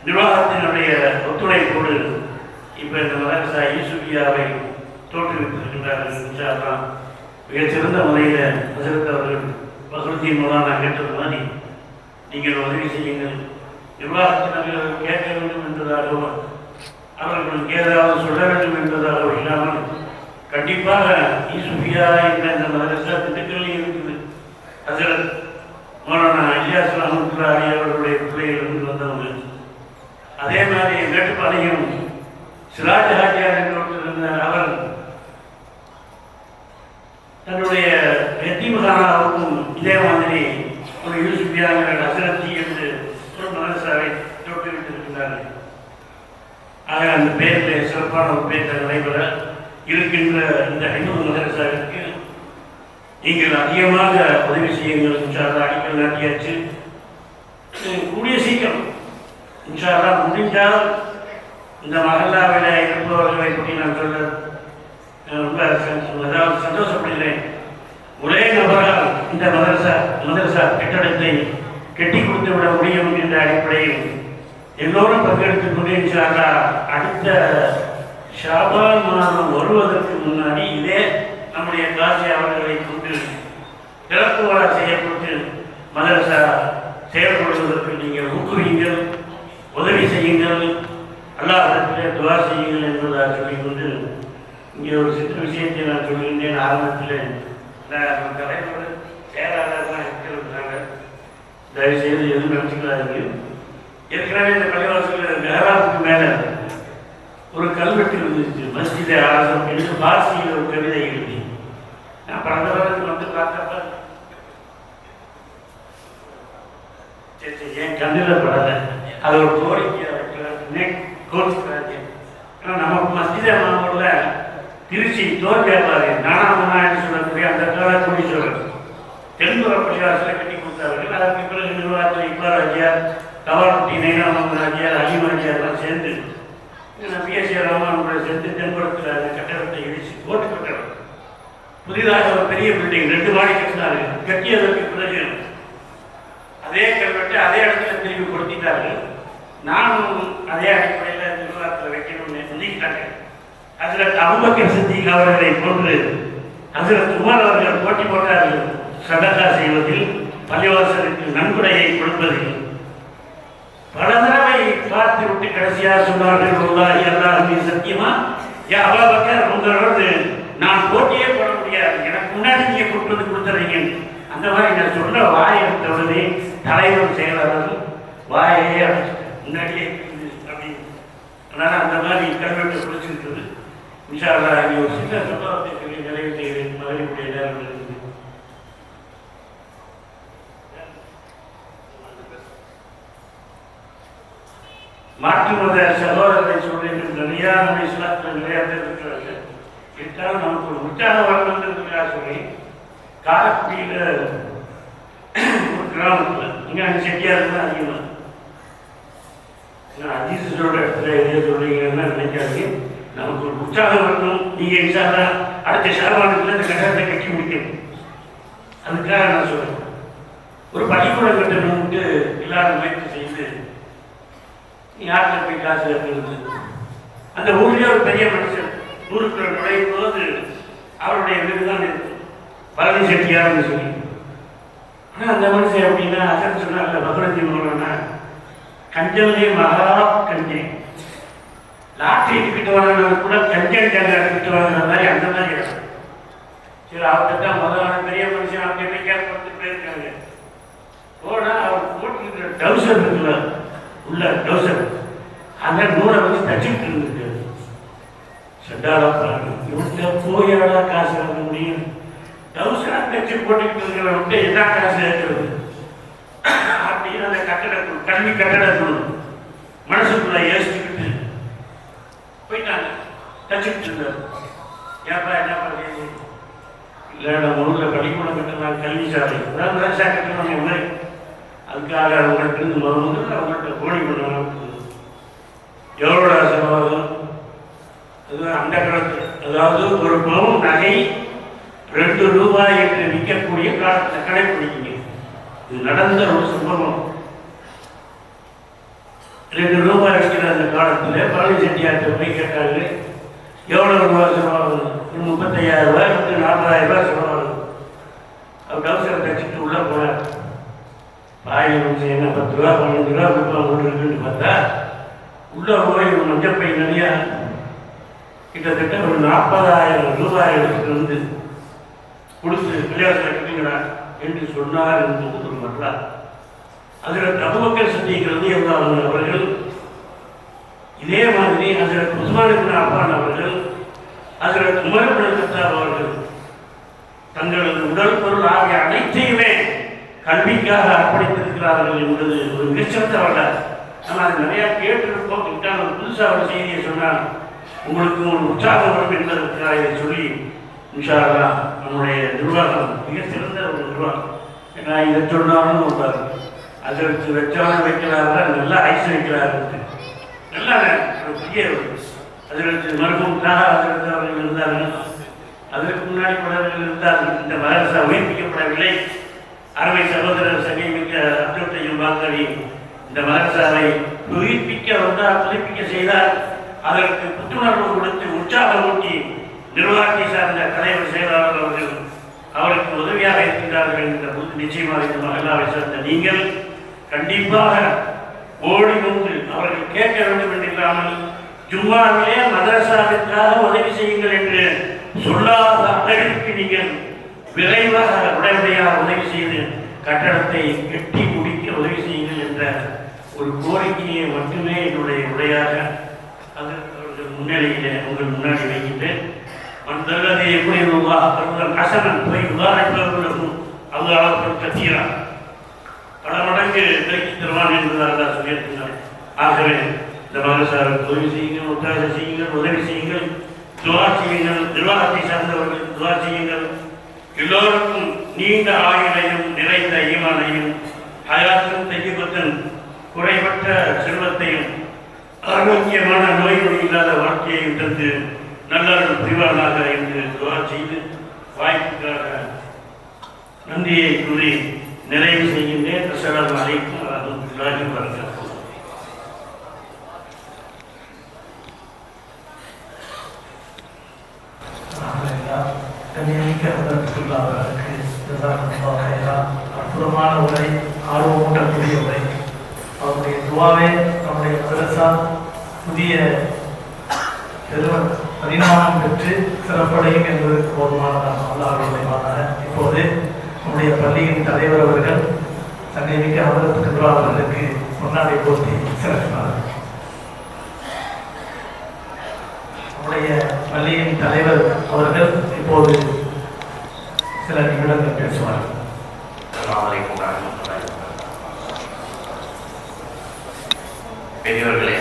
நிர்வாகத்தினுடைய ஒத்துழைப்போடு இப்போ இந்த மதரசா ஈசுபியாவை தோற்றுவித்திருக்கின்றார்கள். மிகச்சிறந்த முறையில் ஹசரத் அவர்கள் ஃபக்ருதீன் மௌலானா கேட்டது மாதிரி நீங்கள் உதவி செய்யுங்கள், நிர்வாகத்தினர்கள் கேட்க வேண்டும் என்பதாகவோ அவர்களுக்கு ஏதாவது சொல்ல வேண்டும் என்பதாகவோ இல்லாமல் கண்டிப்பாக ஈசுபியா என்ற இந்த மதரசா திண்டுக்கல்லில் இருக்குது. ஹசரத் மௌலானா இலியாஸ் ரஹ்மத்துல்லாஹி அவர்களுடைய பிள்ளைகளிலிருந்து வந்தவங்க. அதே மாதிரி மேட்டுப்பாளையம் சிராஜ் ஹாஜியார் என்று இருந்தார். அவர் தன்னுடைய எத்தீம்கானாவுக்கும் இதே மாதிரி ஒரு யூசுபியாங்கிற ஹசரத்தி என்று ஒரு மதரசாவை தோற்றுவித்திருக்கிறார்கள். ஆக அந்த பேரில் சிறப்பான ஒரு பேர் நடைபெற இருக்கின்ற இந்த ஹிந்து மதரசாவிற்கு நீங்கள் அதிகமாக உதவி செய்யுங்கள். இன்ஷால்லா அடிக்கல் நாட்டியாச்சு. கூடிய சீக்கிரம் இன்ஷால்லா முடிஞ்சால் இந்த மஹல்லாவில் இருப்பவர்களை பற்றி நான் சொல்ல ரொம்ப சந்தோஷப்படுகிறேன். ஒரே நபரால் இந்த மதரசா கட்டடத்தை கட்டி கொடுத்து விட முடியும் என்ற அடிப்படையில் எல்லோரும் பங்கெடுத்துக் கொண்டு இன்ஷால்லா அடுத்த ஷாபான் மாதம் வருவதற்கு முன்னாடி இதே நம்முடைய காசி அவர்களை கொண்டு திறப்பு விழா செய்யப்பட்டு மதரசா செயல்படுவதற்கு நீங்கள் ஊக்குவிங்கள், உதவி செய்யுங்கள், அல்லாஹ்விடத்திலே துஆ செய்யுங்கள் என்பதாக சொல்லிக்கொண்டு இங்கே ஒரு சிறு விஷயத்தை நான் சொல்கின்றேன். ஆரம்பத்தில் தலைவர் செயலாளர்லாம் இருக்கிறாங்க, தயவுசெய்து எதுவும் நினச்சிக்கிறாங்க. ஏற்கனவே இந்த பள்ளிவாசல் மெஹராபுக்கு மேலே ஒரு கல்வெட்டு இருந்துச்சு, மஸ்ஜிதே ஆஸம் என்று பார்சியில் ஒரு கவிதை எழுதி. நான் பல தடவைக்கு வந்து பார்த்தப்ப என் கண்ணில் படலை. அது ஒரு கோரிக்கை கோரிக்கிறாங்க. ஆனால் நமக்கு மஸ்ஜிதே மாமூலில் திருச்சி தோல் வியாபாரி நானாமனா என்று சொல்லக்கூடிய அந்த கால கோடீஸ்வரர் தென்புற பள்ளிவாசலை கட்டி கொடுத்தார்கள். அதற்கு பிறகு நிர்வாகத்தில் இக்பால் ஆஜியார், கவால்குட்டி நைனாமன் ஆஜியார், அலிம் ஆஜியார்லாம் சேர்ந்து பிஎஸ்சி ராமனோட சேர்ந்து தென்புறத்தில் அந்த கட்டடத்தை இடிச்சு போட்டு கட்டடம் புதிதாக ஒரு பெரிய பில்டிங் 2 மாடி கட்டினார்கள். கட்டியதற்கு பிறகு அதே கல்வெட்டை அதே இடத்துல திரும்பி கொடுத்திட்டார்கள். நானும் அதே அடிப்படையில் நிர்வாகத்தில் வைக்கணும்னு சொல்லிக்கிட்டாங்க. அதில் அபூபக்கர் சித்திக் அவர்களை போன்று அதில் உமர் அவர்கள் போட்டி போட்டார்கள். சதகா செய்வதில், பள்ளிவாசலுக்கு நன்கொடையை கொடுப்பதில். பல தடவை பார்த்து விட்டு கடைசியாக சொன்னார்கள், அல்லாஹ் சத்தியமா யா அபூபக்கர், உங்களோடு நான் போட்டியே போட முடியாது, எனக்கு முன்னாடி நீங்க கொண்டு வந்து கொடுத்துறீங்க. அந்த மாதிரி நான் சொன்ன வாய் எடுத்த உடனே தலைவர் செயலாளர் வாயே முன்னாடியே அப்படின்னு. அதனால அந்த மாதிரி கல்வெட்டு குளிச்சிருக்குது. இன்ஷா அல்லாஹ் ஒரு சின்ன சம்பவத்தை சொல்லி நிறைவு செய்கிறேன். மகளிருடைய நேரம் இருக்குது. மாற்று மத சகோதரரை சொல்லிட்டு நிறையா நம்ம இஸ்லாத்தில் நிறையா பேர் இருக்கிறாங்க. இருந்தாலும் நமக்கு ஒரு உற்சாக வரணுன்றதுக்காக சொல்லி காரைக்குடியில் ஒரு கிராமத்தில் இங்கே செட்டியார் தான் அதிகமாக அதிசோட இடத்துல எதையோ சொல்றீங்கன்னா நினைக்காதீங்க. நமக்கு ஒரு உற்சாகம் வரணும். நீங்கள் இன்ஷால்லா அடுத்த ஷாபானத்தில் இந்த கட்டடத்தை கட்டி முடிக்கணும். அதுக்காக நான் சொல்கிறேன், ஒரு பள்ளிக்கூடம் கட்டணும்ட்டு எல்லாரும் முயற்சி செய்து யாருக்கு போய் காசு கட்டுறது. அந்த ஊர்லேயே ஒரு பெரிய மனுஷன் ஊருக்குள்ள நுழையும் போது அவருடைய வீடு தான் இருக்கும், பழனி செட்டியார்னு சொல்லி. ஆனால் அந்த மனுஷன் எப்படின்னா அசன் சொன்னார்ல பகவதி மூலம்னா கஞ்சமே மகா கஞ்சன். லாட்டரி டிக்கெட் வாங்கினது கூட கஞ்சன் ஜாங்க டிக்கெட் வாங்கின மாதிரி அந்த மாதிரி இருக்கும். சரி, அவர்கிட்ட தான் முதலான பெரிய மனுஷன் அவங்க என்ன கேட்பட்டு போயிருக்காங்க. போனால் அவர் போட்டுருக்கிற டவுசர் இருக்குல்ல, உள்ள டவுசர், அந்த நூலை வச்சு தச்சுக்கிட்டு இருந்துருக்கு. செட்டாலா பாருங்க, இவங்க போயாடா காசு வாங்க முடியும்? டவுசரா தச்சு போட்டுக்கிட்டு இருக்கிறவங்க என்ன காசு இருக்கிறது அப்படின்னு அந்த கட்டடக்குழு, கல்வி கட்டடக்குழு மனசுக்குள்ள யோசிச்சுக்கிட்டு போயிட்டாங்க. தச்சுக்கிட்டு இருந்தார். ஏப்பா என்ன பண்ணுறது? இல்லை, நம்ம ஊரில் பள்ளிக்கூடம் கட்டணும், கல்வி சாலை, அதாவது விவசாய கட்டணும் மாதிரி. அதுக்காக அவங்கள்ட்ட இருந்து முதல்ல அவங்கள்ட்ட கோடி பண்ணணும். எவ்வளோட செலவாகும்? அது அந்த காலத்தில், அதாவது ஒரு பவுன் நகை 2 ரூபாய் என்று விற்கக்கூடிய காலத்தில் கடைப்பிடிக்குங்க. இது நடந்த ஒரு சம்பவம். 2 ரூபாய் இருக்கிற அந்த காலத்தில் பழனி செட்டியார்கிட்ட போய் கேட்டாங்க, எவ்வளோ ரூபாய் செலவாகுது? 35,000 ரூபாய், 40,000 ரூபாய் செலவாகுது. அவர் டவுசரை தச்சுட்டு உள்ளே போனார். பாய் என்ன 10 ரூபா 15 ரூபா கொடுப்பா போட்டுருக்குன்னு பார்த்தா உள்ள போய் ஒரு மஞ்சப்பை நிறையா கிட்டத்தட்ட ஒரு 40,000 ரூபாய் எடுத்துட்டு வந்து கொடுத்து விளையாட்டில் கட்டுங்களா என்று சொன்னார் என்பது ஒரு வரலாறு. அதில் அபூபக்கர் சித்திக்கிறது எவ்வளவு அவர்கள் இதே மாதிரி அதில் உஸ்மான் இப்னு அஃபான் அவர்கள், அதில் உமர் இப்னு கத்தாப் அவர்கள் தங்களது உடல் பொருள் ஆகிய அனைத்தையுமே கல்விக்காக அர்ப்பணித்திருக்கிறார்கள் என்பது ஒரு மிகச்சிறந்த வரலாறு. நம்ம அது நிறையா கேட்டிருப்போம். கிட்டான ஒரு புதுசாக ஒரு செய்தியை சொன்னால் உங்களுக்கு ஒரு உற்சாகம் வரும் என்பதற்காக இதை சொல்லி இன்ஷா அல்லாஹ் நம்முடைய நிர்வாகம் மிக சிறந்த ஒரு நிர்வாகம். ஏன்னா இதை சொன்னாலும் நோப்பாரு, அதற்கு வச்சாலும் வைக்கிறாரா, நல்லா ஐஸ் வைக்கிறாரு, நல்லா ஒரு பெரிய அதற்கு மருத்துவம் அதற்கு அவர்கள் இருந்தார்கள். அதற்கு முன்னாடி பலர்கள் இருந்தார்கள். இந்த மதரசா உயிர்ப்பிக்கப்படவில்லை. அருமை சகோதரர் சமீமிக்க அப்துல் தையூப் பாக்கவி இந்த மதரசாவை உயிர்ப்பிக்க வந்தால், புதுப்பிக்க செய்தார். அதற்கு புத்துணர்வு கொடுத்து உற்சாகம் ஊட்டி நிர்வாகத்தை சார்ந்த தலைவர் செயலாளர் அவர்கள் அவருக்கு உதவியாக இருக்கின்றார்கள் என்ற பொழுது நிச்சயமாக இந்த மகளாவை சார்ந்த நீங்கள் கண்டிப்பாக ஓடி வந்து அவர்கள் கேட்க வேண்டும் என்றில்லாமல் ஜும்மாவிலே மதரசாவிற்காக உதவி செய்யுங்கள் என்று சொல்லாத அளவிற்கு நீங்கள் விரைவாக உடனடியாக உதவி செய்து கட்டடத்தை கட்டி முடிக்க உதவி செய்யுங்கள் என்ற ஒரு கோரிக்கையை மட்டுமே என்னுடைய உரையாக அதற்கு முன்னிலையிலே உங்கள் முன்னாடி வைக்கின்றேன். அந்த எப்படி கசனன் போய் உதாரணம் அவங்க அளவுக்கு கத்திக்கிறான், பல மடங்கு விலக்கி தருவான் என்பதாக சொல்லியிருக்கிறார். ஆகவே இந்த மதரசாவுக்கு உதவி செய்யுங்கள், ஒத்தாசை செய்யுங்கள், உதவி செய்யுங்கள், துவா செய்யுங்கள், நிர்வாகத்தை சார்ந்தவர்களுக்கு துவா செய்யுங்கள். எல்லோருக்கும் நீண்ட ஆயுளையும் நிறைந்த ஈமானையும் ஹயாத்தும் தையபத்தன் குறைபற்ற செல்வத்தையும் ஆரோக்கியமான நோய் நொடி இல்லாத வாழ்க்கையையும் தந்து நல்லவர்கள் புரிவானாக என்று துவா செய்து வாய்ப்புக்காக நன்றியை கூறி நிறைவு செய்கின்றேன். அஸ்ஸலாமு அலைக்கும் வரஹ்மத்துல்லாஹி வபரகாத்துஹு. கண்ணியமிக்க ஹதரத்துல்லாஹ் அவர்களுக்கு ஜஸாக்கல்லாஹு கைரன். அற்புதமான உரை, ஆர்வமூட்டக்கூடிய உரை. அவருடைய துவாவே நம்முடைய மதரசா புதிய பரிணாமம் பெற்று சிறப்படையும் என்பதற்கு போதுமானதாக அல்லாஹ்வுடைய வார்த்தை. இப்போது நம்முடைய பள்ளியின் தலைவர் அவர்கள் கண்ணியமிக்க ஹதரத்துல்லாஹ் அவர்களுக்கு முன்னாடி போட்டி சிறப்பினார்கள். நம்முடைய பள்ளியின் தலைவர் அவர்கள் இப்போது சில நிமிடங்கள் பேசுவார்கள். பெரியவர்களே,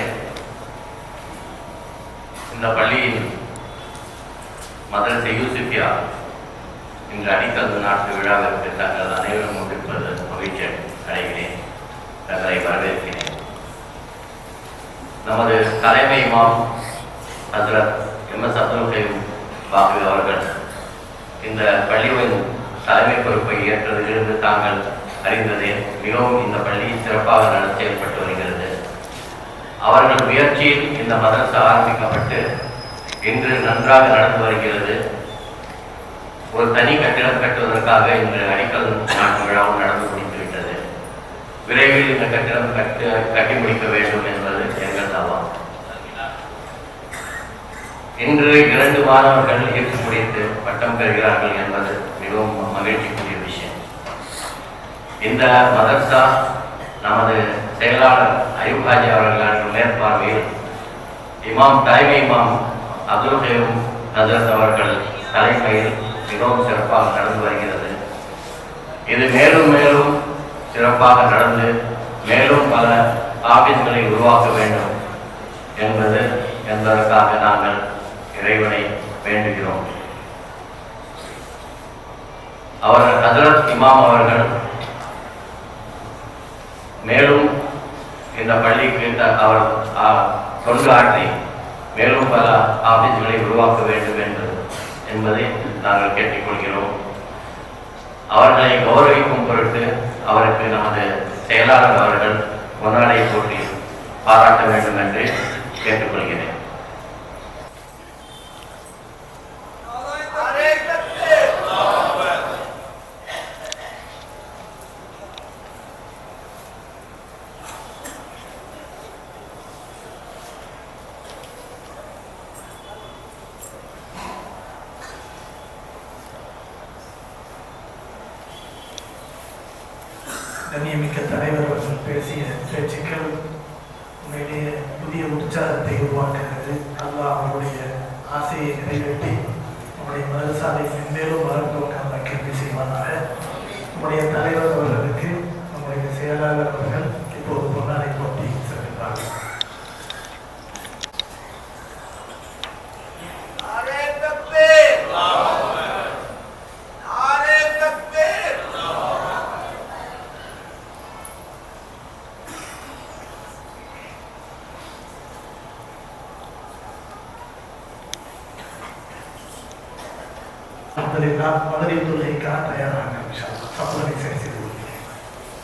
இந்த பள்ளியின் மதரசை யூசுஃபியா இன்று அடிக்கல் நாட்டு விழாவிற்கு தங்கள் அனைவரும் முன்னிற்பது மகிழ்ச்சி அடைகிறேன். தங்களை வரவேற்கிறேன். நமது தலைமை இமாம் ஹஸ்ரத் எம்.எஸ். அப்துல் கயூம் பாக்வி அவர்கள் இந்த பள்ளியின் தலைமை பொறுப்பை ஏற்றதிலிருந்து தாங்கள் அறிந்ததே மிகவும் இந்த பள்ளி சிறப்பாக செயல்பட்டு வருகிறது. அவர்கள் முயற்சியில் இந்த மதரசா ஆரம்பிக்கப்பட்டு இன்று நன்றாக நடந்து வருகிறது. ஒரு தனி கட்டிடம் கட்டுவதற்காக இன்று அடிக்கல் நாட்டு விழாவும் நடந்து முடிந்துவிட்டது. விரைவில் இந்த கட்டிடம் கட்டி முடிக்க வேண்டும் என்பது எங்கள் தாவா. இன்று 2 மாணவர்கள் ஏற்று முடித்து பட்டம் பெறுகிறார்கள் என்பது மிகவும் மகிழ்ச்சிக்குரிய விஷயம். இந்த மதரசா நமது செயலாளர் அயூப் ஹாஜி அவர்கள் மேற்பார்வையில் தலைமை இமாம் அப்துல் கயூம் ஹஜ்ரத் அவர்கள் தலைமையில் மிகவும் சிறப்பாக நடந்து வருகிறது. இது மேலும் மேலும் சிறப்பாக நடந்து மேலும் பல ஆபீஸ்களை உருவாக்க வேண்டும் என்பதற்காக நாங்கள் இறைவனை வேண்டுகிறோம். ஹஜ்ரத் இமாம் அவர்கள் மேலும் இந்த பள்ளிக்கு அவர் தொண்டு ஆற்றி மேலும் பல ஆபீஸ்களை உருவாக்க வேண்டும் என்பதை நாங்கள் கேட்டுக்கொள்கிறோம். அவர்களை கௌரவிக்கும் பொருட்டு அவருக்கு நமது செயலாளர் அவர்கள் பொன்னாடை போற்றி பாராட்ட வேண்டும் என்று கேட்டுக்கொள்கிறேன். கண்ணியமிக்க தலைவர் அவர்கள் பேசிய பேச்சுக்கள் உண்மையிலேயே புதிய உற்சாகத்தை உருவாக்குகிறது. அல்லாஹ் அவருடைய ஆசையை நிறைவேற்றி நம்முடைய மதரசாவை மென்மேலும் வளர்ந்தோக்க அந்த கேள்வி செய்வானாக. நம்முடைய தலைவர் அவர்களுக்கு நம்முடைய செயலாளர் அவர்கள் இப்போது பொன்னாடை போட்டி செல்கின்றார்கள். மதுரை தொழுகைக்காக தயாராக சப்பனை செய்து